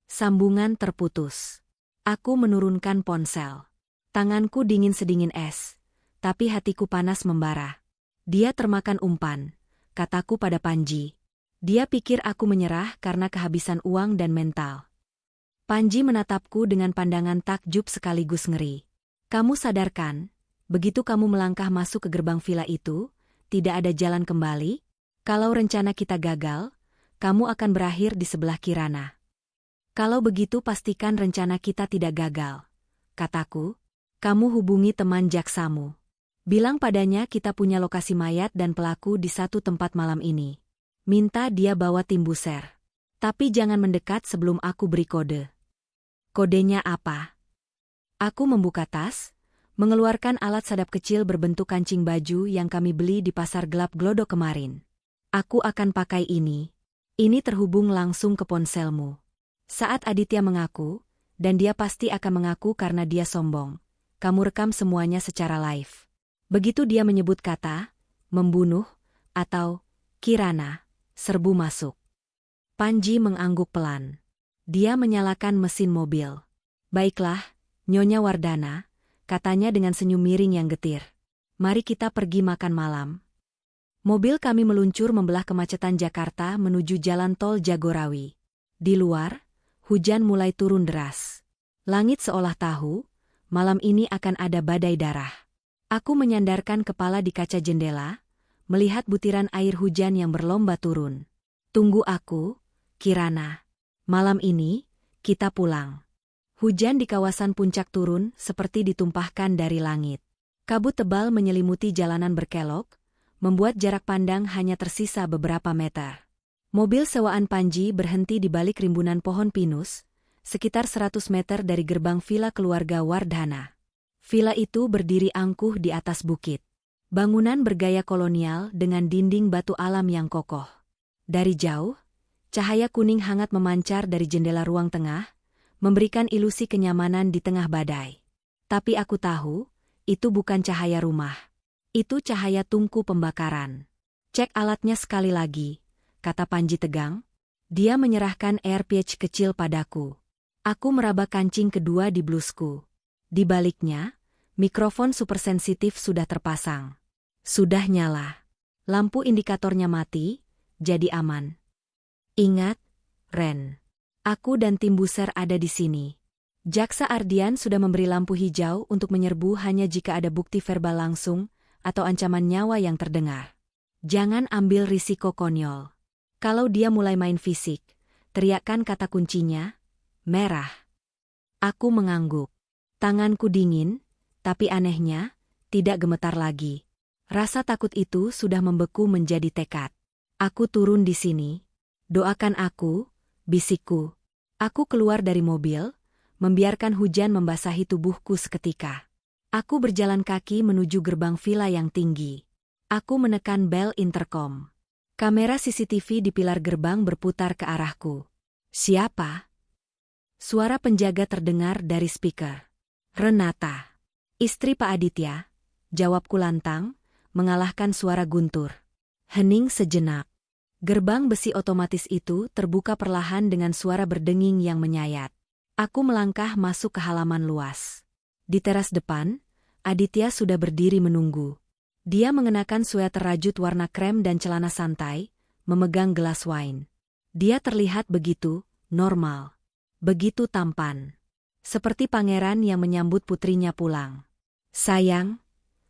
Sambungan terputus. Aku menurunkan ponsel. Tanganku dingin sedingin es, tapi hatiku panas membara. Dia termakan umpan, kataku pada Panji. Dia pikir aku menyerah karena kehabisan uang dan mental. Panji menatapku dengan pandangan takjub sekaligus ngeri. Kamu sadarkan, begitu kamu melangkah masuk ke gerbang villa itu, tidak ada jalan kembali? Kalau rencana kita gagal, kamu akan berakhir di sebelah Kirana. Kalau begitu pastikan rencana kita tidak gagal. Kataku, kamu hubungi teman jaksamu. Bilang padanya kita punya lokasi mayat dan pelaku di satu tempat malam ini. Minta dia bawa tim buser. Tapi jangan mendekat sebelum aku beri kode. Kodenya apa? Aku membuka tas, mengeluarkan alat sadap kecil berbentuk kancing baju yang kami beli di pasar gelap Glodok kemarin. Aku akan pakai ini. Ini terhubung langsung ke ponselmu. Saat Aditya mengaku, dan dia pasti akan mengaku karena dia sombong, kamu rekam semuanya secara live. Begitu dia menyebut kata, membunuh, atau Kirana, serbu masuk. Panji mengangguk pelan. Dia menyalakan mesin mobil. Baiklah, Nyonya Wardana, katanya dengan senyum miring yang getir. Mari kita pergi makan malam. Mobil kami meluncur membelah kemacetan Jakarta menuju jalan tol Jagorawi. Di luar, hujan mulai turun deras. Langit seolah tahu, malam ini akan ada badai darah. Aku menyandarkan kepala di kaca jendela, melihat butiran air hujan yang berlomba turun. Tunggu aku, Kirana. Malam ini, kita pulang. Hujan di kawasan puncak turun seperti ditumpahkan dari langit. Kabut tebal menyelimuti jalanan berkelok, membuat jarak pandang hanya tersisa beberapa meter. Mobil sewaan Panji berhenti di balik rimbunan pohon pinus, sekitar 100 meter dari gerbang villa keluarga Wardana. Villa itu berdiri angkuh di atas bukit. Bangunan bergaya kolonial dengan dinding batu alam yang kokoh. Dari jauh, cahaya kuning hangat memancar dari jendela ruang tengah, memberikan ilusi kenyamanan di tengah badai. Tapi aku tahu, itu bukan cahaya rumah. Itu cahaya tungku pembakaran. Cek alatnya sekali lagi, kata Panji tegang. Dia menyerahkan air patch kecil padaku. Aku meraba kancing kedua di blusku. Di baliknya, mikrofon supersensitif sudah terpasang. Sudah nyala. Lampu indikatornya mati, jadi aman. Ingat, Ren. Aku dan tim Buser ada di sini. Jaksa Ardian sudah memberi lampu hijau untuk menyerbu hanya jika ada bukti verbal langsung, atau ancaman nyawa yang terdengar. Jangan ambil risiko konyol. Kalau dia mulai main fisik, teriakkan kata kuncinya, merah. Aku mengangguk. Tanganku dingin, tapi anehnya, tidak gemetar lagi. Rasa takut itu sudah membeku menjadi tekad. Aku turun di sini. Doakan aku, bisikku. Aku keluar dari mobil, membiarkan hujan membasahi tubuhku seketika. Aku berjalan kaki menuju gerbang villa yang tinggi. Aku menekan bel intercom. Kamera CCTV di pilar gerbang berputar ke arahku. Siapa? Suara penjaga terdengar dari speaker. Renata. Istri Pak Aditya, jawabku lantang, mengalahkan suara guntur. Hening sejenak. Gerbang besi otomatis itu terbuka perlahan dengan suara berdenging yang menyayat. Aku melangkah masuk ke halaman luas. Di teras depan, Aditya sudah berdiri menunggu. Dia mengenakan sweater rajut warna krem dan celana santai, memegang gelas wine. Dia terlihat begitu normal, begitu tampan. Seperti pangeran yang menyambut putrinya pulang. Sayang,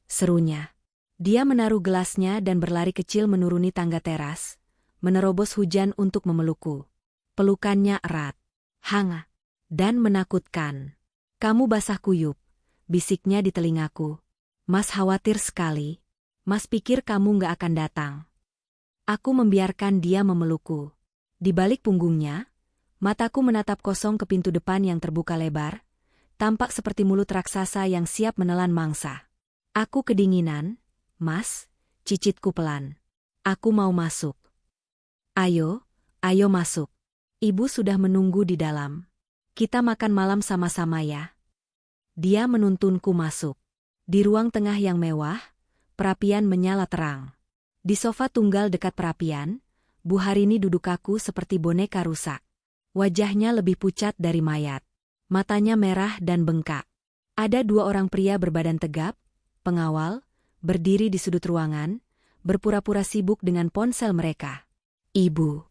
serunya. Dia menaruh gelasnya dan berlari kecil menuruni tangga teras, menerobos hujan untuk memelukku. Pelukannya erat, hangat, dan menakutkan. Kamu basah kuyup, bisiknya di telingaku. Mas khawatir sekali. Mas pikir kamu gak akan datang. Aku membiarkan dia memelukku. Di balik punggungnya, mataku menatap kosong ke pintu depan yang terbuka lebar, tampak seperti mulut raksasa yang siap menelan mangsa. Aku kedinginan, Mas, cicitku pelan. Aku mau masuk. Ayo, ayo masuk. Ibu sudah menunggu di dalam. Kita makan malam sama-sama ya. Dia menuntunku masuk. Di ruang tengah yang mewah, perapian menyala terang. Di sofa tunggal dekat perapian, Bu Harini duduk kaku seperti boneka rusak. Wajahnya lebih pucat dari mayat. Matanya merah dan bengkak. Ada dua orang pria berbadan tegap, pengawal, berdiri di sudut ruangan, berpura-pura sibuk dengan ponsel mereka. Ibu.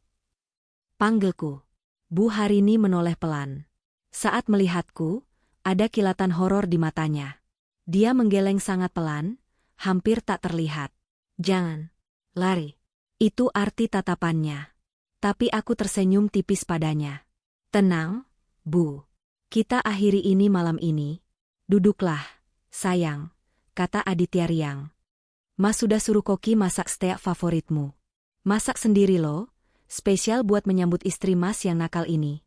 Panggilku. Bu Harini menoleh pelan. Saat melihatku, ada kilatan horor di matanya. Dia menggeleng sangat pelan, hampir tak terlihat. Jangan lari. Itu arti tatapannya. Tapi aku tersenyum tipis padanya. Tenang, Bu. Kita akhiri ini malam ini. Duduklah, sayang, kata Aditya riang. Mas sudah suruh Koki masak steak favoritmu. Masak sendiri loh, spesial buat menyambut istri Mas yang nakal ini.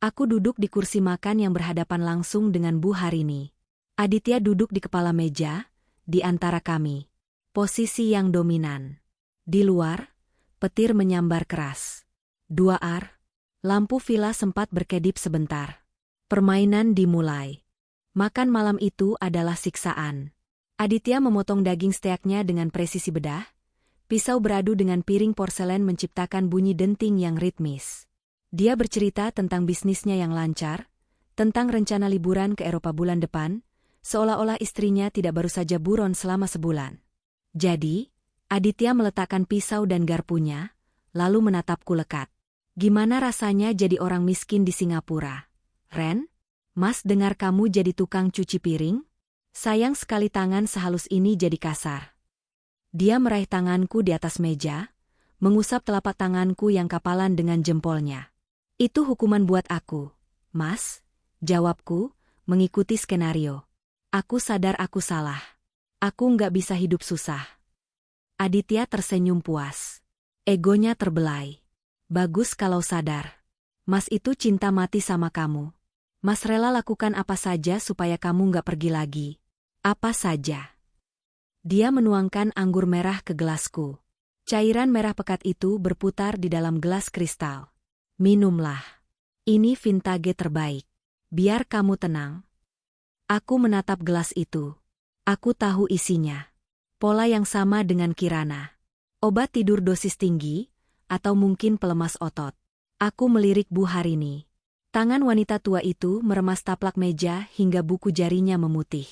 Aku duduk di kursi makan yang berhadapan langsung dengan Bu Harini. Aditya duduk di kepala meja, di antara kami. Posisi yang dominan. Di luar, petir menyambar keras. 2 ar. Lampu villa sempat berkedip sebentar. Permainan dimulai. Makan malam itu adalah siksaan. Aditya memotong daging steaknya dengan presisi bedah. Pisau beradu dengan piring porselen menciptakan bunyi denting yang ritmis. Dia bercerita tentang bisnisnya yang lancar, tentang rencana liburan ke Eropa bulan depan, seolah-olah istrinya tidak baru saja buron selama sebulan. Jadi, Aditya meletakkan pisau dan garpunya, lalu menatapku lekat. Gimana rasanya jadi orang miskin di Singapura? Ren? Mas dengar kamu jadi tukang cuci piring? Sayang sekali tangan sehalus ini jadi kasar. Dia meraih tanganku di atas meja, mengusap telapak tanganku yang kapalan dengan jempolnya. Itu hukuman buat aku, Mas, jawabku, mengikuti skenario. Aku sadar aku salah. Aku nggak bisa hidup susah. Aditya tersenyum puas. Egonya terbelai. Bagus kalau sadar. Mas itu cinta mati sama kamu. Mas rela lakukan apa saja supaya kamu nggak pergi lagi. Apa saja. Dia menuangkan anggur merah ke gelasku. Cairan merah pekat itu berputar di dalam gelas kristal. Minumlah. Ini vintage terbaik. Biar kamu tenang. Aku menatap gelas itu. Aku tahu isinya. Pola yang sama dengan Kirana. Obat tidur dosis tinggi, atau mungkin pelemas otot. Aku melirik Bu Harini. Tangan wanita tua itu meremas taplak meja hingga buku jarinya memutih.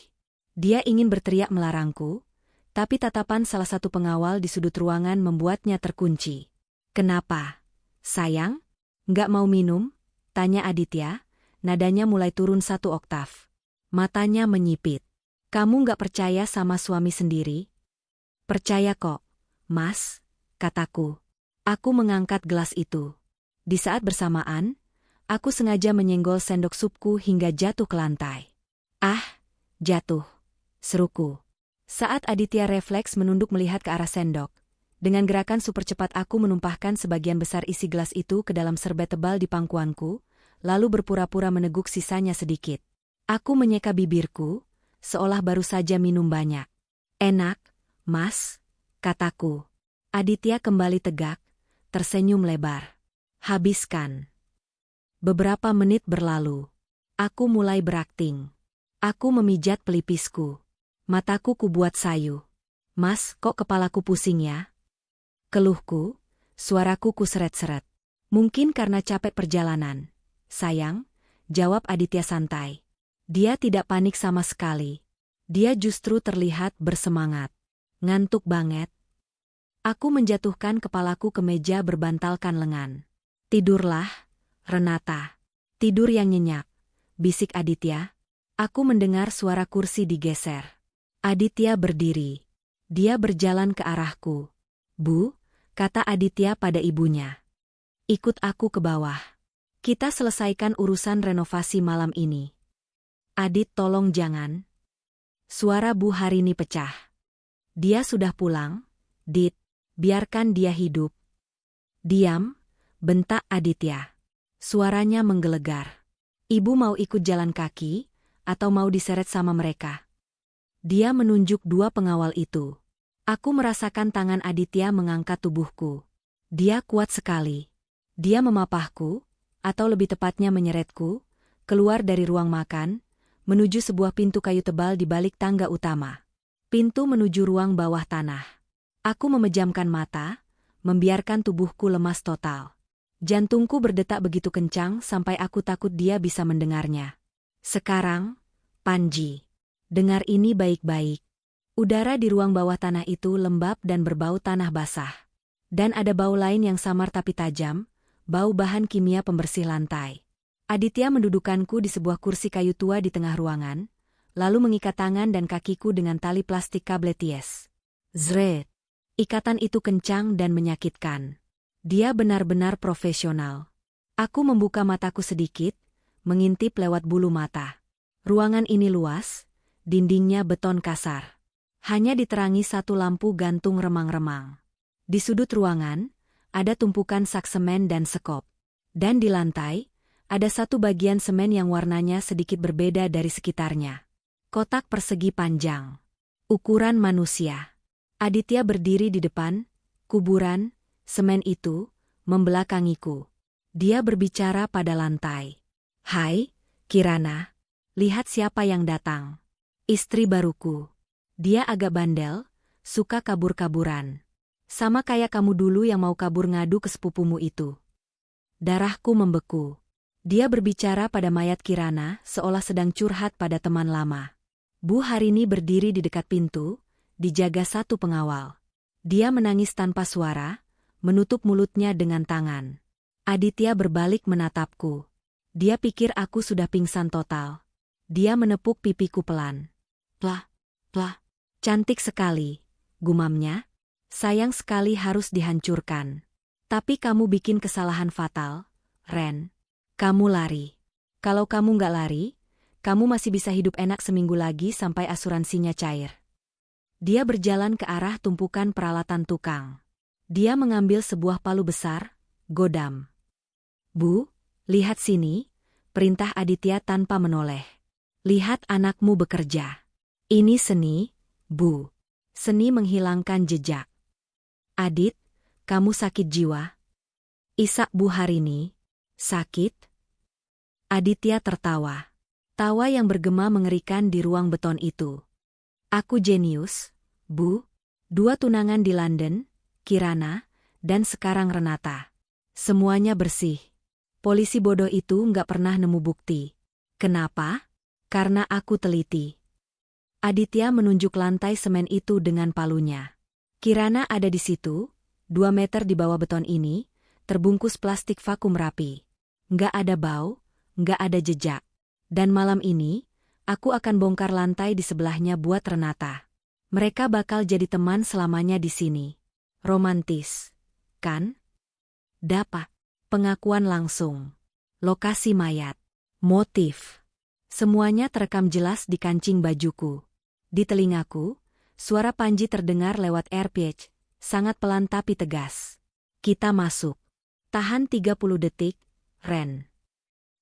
Dia ingin berteriak melarangku, tapi tatapan salah satu pengawal di sudut ruangan membuatnya terkunci. Kenapa? Sayang? Nggak mau minum? Tanya Aditya, nadanya mulai turun 1 oktav. Matanya menyipit. Kamu nggak percaya sama suami sendiri? Percaya kok, Mas, kataku. Aku mengangkat gelas itu. Di saat bersamaan, aku sengaja menyenggol sendok supku hingga jatuh ke lantai. Ah, jatuh, seruku. Saat Aditya refleks menunduk melihat ke arah sendok, dengan gerakan super cepat aku menumpahkan sebagian besar isi gelas itu ke dalam serbet tebal di pangkuanku, lalu berpura-pura meneguk sisanya sedikit. Aku menyeka bibirku, seolah baru saja minum banyak. Enak, Mas, kataku. Aditya kembali tegak, tersenyum lebar. Habiskan. Beberapa menit berlalu. Aku mulai berakting. Aku memijat pelipisku. Mataku kubuat sayu. Mas, kok kepalaku pusing ya? Keluhku, suaraku kuseret-seret. Mungkin karena capek perjalanan. Sayang, jawab Aditya santai. Dia tidak panik sama sekali. Dia justru terlihat bersemangat. Ngantuk banget. Aku menjatuhkan kepalaku ke meja berbantalkan lengan. Tidurlah, Renata. Tidur yang nyenyak, bisik Aditya. Aku mendengar suara kursi digeser. Aditya berdiri. Dia berjalan ke arahku. Bu, kata Aditya pada ibunya. Ikut aku ke bawah. Kita selesaikan urusan renovasi malam ini. Adit, tolong jangan. Suara Bu Harini pecah. Dia sudah pulang, Dit. Biarkan dia hidup. Diam, bentak Aditya. Suaranya menggelegar. Ibu mau ikut jalan kaki, atau mau diseret sama mereka? Dia menunjuk 2 pengawal itu. Aku merasakan tangan Aditya mengangkat tubuhku. Dia kuat sekali. Dia memapahku, atau lebih tepatnya menyeretku, keluar dari ruang makan, menuju sebuah pintu kayu tebal di balik tangga utama. Pintu menuju ruang bawah tanah. Aku memejamkan mata, membiarkan tubuhku lemas total. Jantungku berdetak begitu kencang sampai aku takut dia bisa mendengarnya. Sekarang, Panji, dengar ini baik-baik. Udara di ruang bawah tanah itu lembab dan berbau tanah basah. Dan ada bau lain yang samar tapi tajam, bau bahan kimia pembersih lantai. Aditya mendudukanku di sebuah kursi kayu tua di tengah ruangan, lalu mengikat tangan dan kakiku dengan tali plastik kableties. Zret. Ikatan itu kencang dan menyakitkan. Dia benar-benar profesional. Aku membuka mataku sedikit, mengintip lewat bulu mata. Ruangan ini luas, dindingnya beton kasar. Hanya diterangi 1 lampu gantung remang-remang. Di sudut ruangan, ada tumpukan sak semen dan sekop. Dan di lantai, ada 1 bagian semen yang warnanya sedikit berbeda dari sekitarnya. Kotak persegi panjang. Ukuran manusia. Aditya berdiri di depan, kuburan, semen itu, membelakangiku. Dia berbicara pada lantai. Hai, Kirana. Lihat siapa yang datang. Istri baruku. Dia agak bandel, suka kabur-kaburan. Sama kayak kamu dulu yang mau kabur ngadu ke sepupumu itu. Darahku membeku. Dia berbicara pada mayat Kirana seolah sedang curhat pada teman lama. Bu Harini berdiri di dekat pintu, dijaga satu pengawal. Dia menangis tanpa suara, menutup mulutnya dengan tangan. Aditya berbalik menatapku. Dia pikir aku sudah pingsan total. Dia menepuk pipiku pelan. Plah, plah. Cantik sekali, gumamnya. Sayang sekali harus dihancurkan. Tapi kamu bikin kesalahan fatal, Ren. Kamu lari. Kalau kamu nggak lari, kamu masih bisa hidup enak seminggu lagi sampai asuransinya cair. Dia berjalan ke arah tumpukan peralatan tukang. Dia mengambil sebuah palu besar, godam. Bu, lihat sini, perintah Aditya tanpa menoleh. Lihat anakmu bekerja. Ini seni, Bu. Seni menghilangkan jejak. Adit, kamu sakit jiwa? Isak Bu Harini. Sakit? Aditya tertawa. Tawa yang bergema mengerikan di ruang beton itu. Aku jenius, Bu. 2 tunangan di London, Kirana, dan sekarang Renata. Semuanya bersih. Polisi bodoh itu nggak pernah nemu bukti. Kenapa? Karena aku teliti. Aditya menunjuk lantai semen itu dengan palunya. Kirana ada di situ, 2 meter di bawah beton ini, terbungkus plastik vakum rapi. Nggak ada bau, nggak ada jejak. Dan malam ini, aku akan bongkar lantai di sebelahnya buat Renata. Mereka bakal jadi teman selamanya di sini. Romantis, kan? Dapat. Pengakuan langsung. Lokasi mayat. Motif. Semuanya terekam jelas di kancing bajuku. Di telingaku, suara Panji terdengar lewat AirPage, sangat pelan tapi tegas. Kita masuk. Tahan 30 detik, Ren.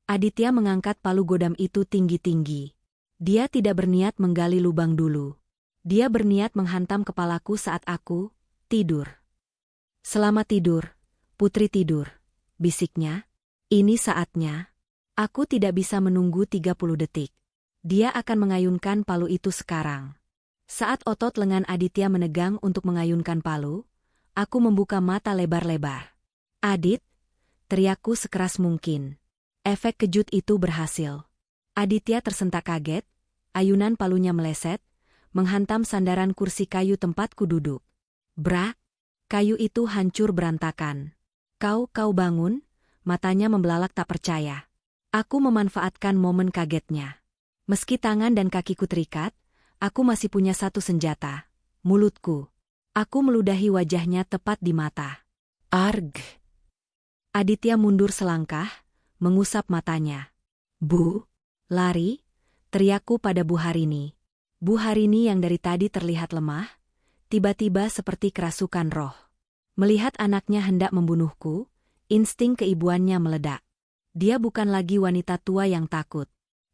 Aditya mengangkat palu godam itu tinggi-tinggi. Dia tidak berniat menggali lubang dulu. Dia berniat menghantam kepalaku saat aku tidur. Selamat tidur, putri tidur, bisiknya. Ini saatnya. Aku tidak bisa menunggu 30 detik. Dia akan mengayunkan palu itu sekarang. Saat otot lengan Aditya menegang untuk mengayunkan palu, aku membuka mata lebar-lebar. Adit, teriakku sekeras mungkin. Efek kejut itu berhasil. Aditya tersentak kaget, ayunan palunya meleset, menghantam sandaran kursi kayu tempatku duduk. Brak, kayu itu hancur berantakan. Kau bangun, matanya membelalak tak percaya. Aku memanfaatkan momen kagetnya. Meski tangan dan kakiku terikat, aku masih punya satu senjata, mulutku. Aku meludahi wajahnya tepat di mata. Arg. Aditya mundur selangkah, mengusap matanya. Bu, lari, teriakku pada Bu Harini. Bu Harini yang dari tadi terlihat lemah, tiba-tiba seperti kerasukan roh. Melihat anaknya hendak membunuhku, insting keibuannya meledak. Dia bukan lagi wanita tua yang takut.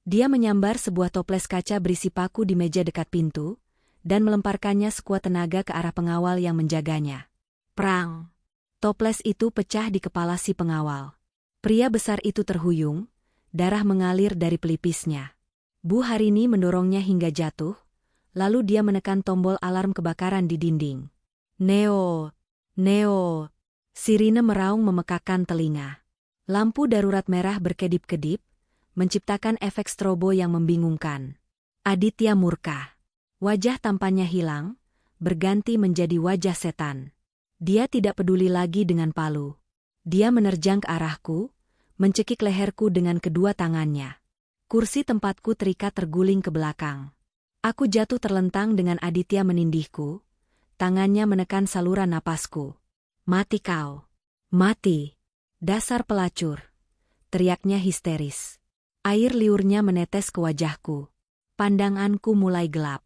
Dia menyambar sebuah toples kaca berisi paku di meja dekat pintu, dan melemparkannya sekuat tenaga ke arah pengawal yang menjaganya. Prang! Toples itu pecah di kepala si pengawal. Pria besar itu terhuyung, darah mengalir dari pelipisnya. Bu Harini mendorongnya hingga jatuh, lalu dia menekan tombol alarm kebakaran di dinding. Neo! Neo! Sirine meraung memekakkan telinga. Lampu darurat merah berkedip-kedip, menciptakan efek strobo yang membingungkan. Aditya murka. Wajah tampannya hilang, berganti menjadi wajah setan. Dia tidak peduli lagi dengan palu. Dia menerjang ke arahku, mencekik leherku dengan kedua tangannya. Kursi tempatku terikat terguling ke belakang. Aku jatuh terlentang dengan Aditya menindihku, tangannya menekan saluran napasku. Mati kau. Mati. Dasar pelacur. Teriaknya histeris. Air liurnya menetes ke wajahku. Pandanganku mulai gelap.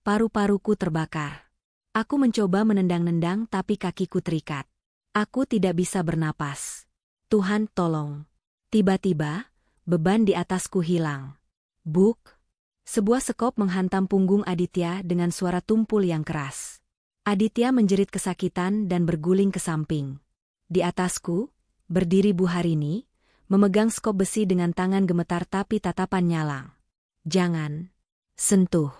Paru-paruku terbakar. Aku mencoba menendang-nendang tapi kakiku terikat. Aku tidak bisa bernapas. Tuhan tolong. Tiba-tiba, beban di atasku hilang. Buk. Sebuah sekop menghantam punggung Aditya dengan suara tumpul yang keras. Aditya menjerit kesakitan dan berguling ke samping. Di atasku, Berdiri Bu Harini, memegang skop besi dengan tangan gemetar tapi tatapan nyalang. Jangan sentuh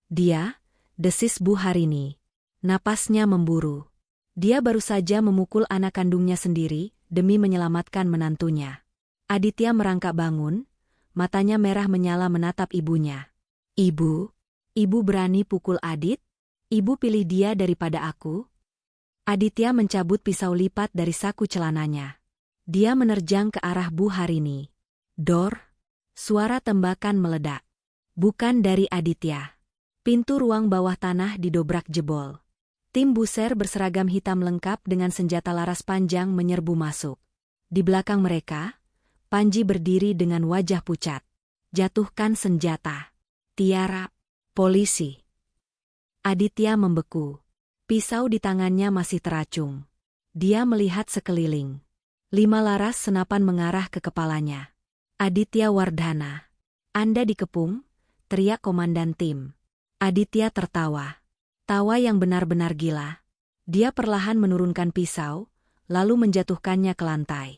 dia, desis Bu Harini. Napasnya memburu. Dia baru saja memukul anak kandungnya sendiri demi menyelamatkan menantunya. Aditya merangkak bangun, matanya merah menyala menatap ibunya. Ibu, ibu berani pukul Adit? Ibu pilih dia daripada aku? Aditya mencabut pisau lipat dari saku celananya. Dia menerjang ke arah Bu Harini. Dor! Suara tembakan meledak. Bukan dari Aditya. Pintu ruang bawah tanah didobrak jebol. Tim buser berseragam hitam lengkap dengan senjata laras panjang menyerbu masuk. Di belakang mereka, Panji berdiri dengan wajah pucat. Jatuhkan senjata. Tiara, polisi. Aditya membeku. Pisau di tangannya masih teracung. Dia melihat sekeliling. 5 laras senapan mengarah ke kepalanya. Aditya Wardhana. Anda dikepung, teriak komandan tim. Aditya tertawa. Tawa yang benar-benar gila. Dia perlahan menurunkan pisau, lalu menjatuhkannya ke lantai.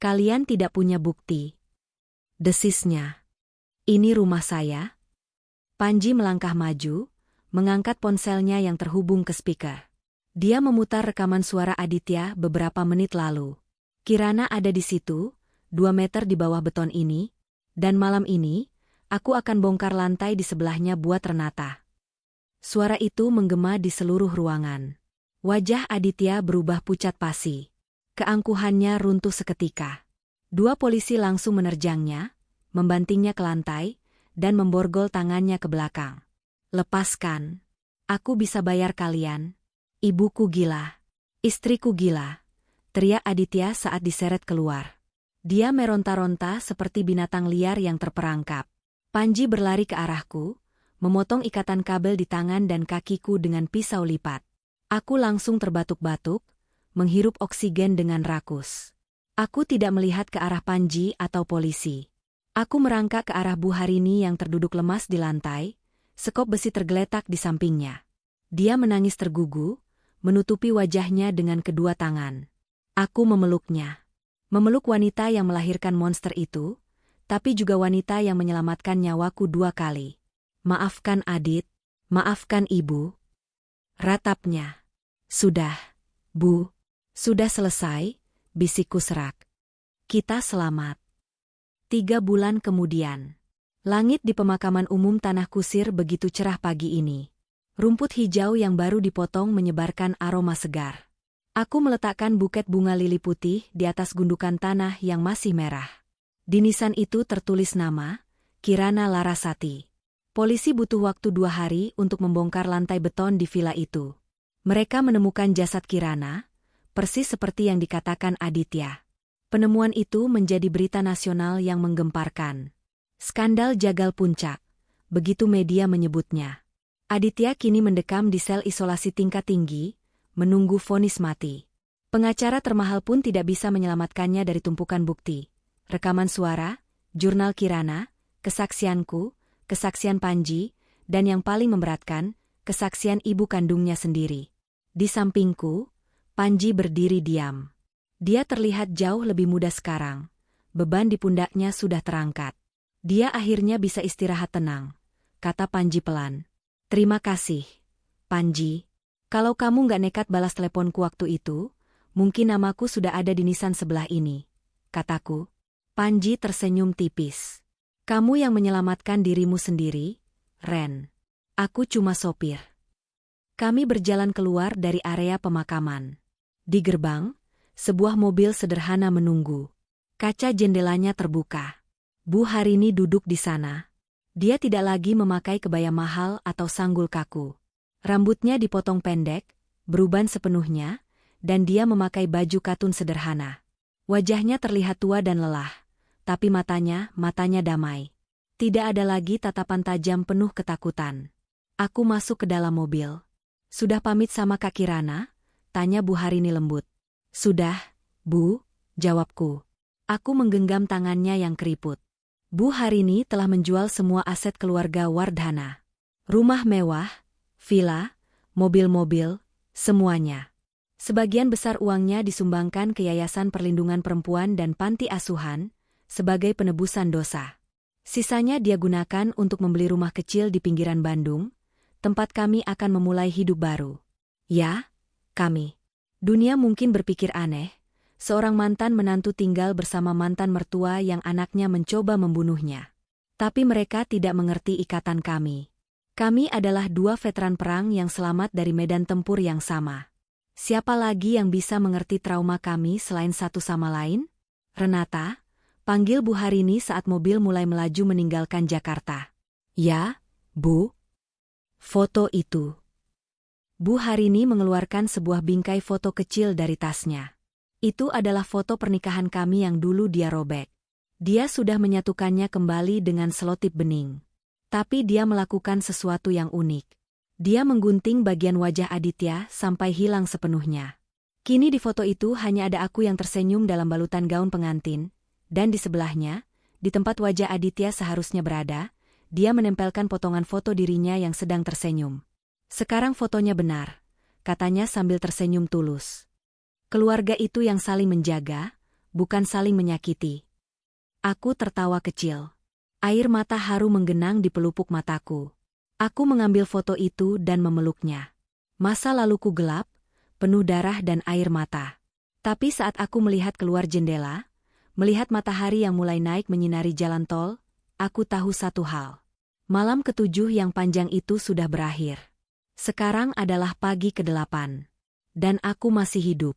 Kalian tidak punya bukti. Desisnya. Ini rumah saya. Panji melangkah maju, mengangkat ponselnya yang terhubung ke speaker. Dia memutar rekaman suara Aditya beberapa menit lalu. Kirana ada di situ, 2 meter di bawah beton ini, dan malam ini, aku akan bongkar lantai di sebelahnya buat Renata. Suara itu menggema di seluruh ruangan. Wajah Aditya berubah pucat pasi. Keangkuhannya runtuh seketika. 2 polisi langsung menerjangnya, membantingnya ke lantai, dan memborgol tangannya ke belakang. Lepaskan. Aku bisa bayar kalian. Ibuku gila. Istriku gila. Teriak Aditya saat diseret keluar. Dia meronta-ronta seperti binatang liar yang terperangkap. Panji berlari ke arahku, memotong ikatan kabel di tangan dan kakiku dengan pisau lipat. Aku langsung terbatuk-batuk, menghirup oksigen dengan rakus. Aku tidak melihat ke arah Panji atau polisi. Aku merangkak ke arah Bu Harini yang terduduk lemas di lantai, sekop besi tergeletak di sampingnya. Dia menangis tergugu, menutupi wajahnya dengan kedua tangan. Aku memeluknya. Memeluk wanita yang melahirkan monster itu, tapi juga wanita yang menyelamatkan nyawaku 2 kali. Maafkan Adit, maafkan ibu. Ratapnya. Sudah, Bu. Sudah selesai, bisikku serak. Kita selamat. 3 bulan kemudian. Langit di pemakaman umum Tanah Kusir begitu cerah pagi ini. Rumput hijau yang baru dipotong menyebarkan aroma segar. Aku meletakkan buket bunga lili putih di atas gundukan tanah yang masih merah. Di nisan itu tertulis nama, Kirana Larasati. Polisi butuh waktu 2 hari untuk membongkar lantai beton di vila itu. Mereka menemukan jasad Kirana, persis seperti yang dikatakan Aditya. Penemuan itu menjadi berita nasional yang menggemparkan. Skandal jagal puncak, begitu media menyebutnya. Aditya kini mendekam di sel isolasi tingkat tinggi, menunggu vonis mati. Pengacara termahal pun tidak bisa menyelamatkannya dari tumpukan bukti. Rekaman suara, jurnal Kirana, kesaksianku, kesaksian Panji, dan yang paling memberatkan, kesaksian ibu kandungnya sendiri. Di sampingku, Panji berdiri diam. Dia terlihat jauh lebih muda sekarang. Beban di pundaknya sudah terangkat. Dia akhirnya bisa istirahat tenang, kata Panji pelan. Terima kasih, Panji. Kalau kamu nggak nekat balas teleponku waktu itu, mungkin namaku sudah ada di nisan sebelah ini, kataku. Panji tersenyum tipis. Kamu yang menyelamatkan dirimu sendiri, Ren. Aku cuma sopir. Kami berjalan keluar dari area pemakaman. Di gerbang, sebuah mobil sederhana menunggu. Kaca jendelanya terbuka. Bu Harini duduk di sana. Dia tidak lagi memakai kebaya mahal atau sanggul kaku. Rambutnya dipotong pendek, beruban sepenuhnya, dan dia memakai baju katun sederhana. Wajahnya terlihat tua dan lelah. Tapi matanya damai. Tidak ada lagi tatapan tajam penuh ketakutan. Aku masuk ke dalam mobil. Sudah pamit sama Kak Kirana? Tanya Bu Harini lembut. Sudah, Bu, jawabku. Aku menggenggam tangannya yang keriput. Bu Harini telah menjual semua aset keluarga Wardhana. Rumah mewah, villa, mobil-mobil, semuanya. Sebagian besar uangnya disumbangkan ke Yayasan Perlindungan Perempuan dan Panti Asuhan sebagai penebusan dosa. Sisanya dia gunakan untuk membeli rumah kecil di pinggiran Bandung, tempat kami akan memulai hidup baru. Ya, kami. Dunia mungkin berpikir aneh, seorang mantan menantu tinggal bersama mantan mertua yang anaknya mencoba membunuhnya. Tapi mereka tidak mengerti ikatan kami. Kami adalah dua veteran perang yang selamat dari medan tempur yang sama. Siapa lagi yang bisa mengerti trauma kami selain satu sama lain? Renata, panggil Bu Harini saat mobil mulai melaju meninggalkan Jakarta. Ya, Bu. Foto itu. Bu Harini mengeluarkan sebuah bingkai foto kecil dari tasnya. Itu adalah foto pernikahan kami yang dulu dia robek. Dia sudah menyatukannya kembali dengan selotip bening. Tapi dia melakukan sesuatu yang unik. Dia menggunting bagian wajah Aditya sampai hilang sepenuhnya. Kini di foto itu hanya ada aku yang tersenyum dalam balutan gaun pengantin, dan di sebelahnya, di tempat wajah Aditya seharusnya berada, dia menempelkan potongan foto dirinya yang sedang tersenyum. Sekarang fotonya benar, katanya sambil tersenyum tulus. Keluarga itu yang saling menjaga, bukan saling menyakiti. Aku tertawa kecil. Air mata haru menggenang di pelupuk mataku. Aku mengambil foto itu dan memeluknya. Masa laluku gelap, penuh darah dan air mata. Tapi saat aku melihat keluar jendela, melihat matahari yang mulai naik menyinari jalan tol, aku tahu satu hal. Malam ketujuh yang panjang itu sudah berakhir. Sekarang adalah pagi ke-8. Dan aku masih hidup.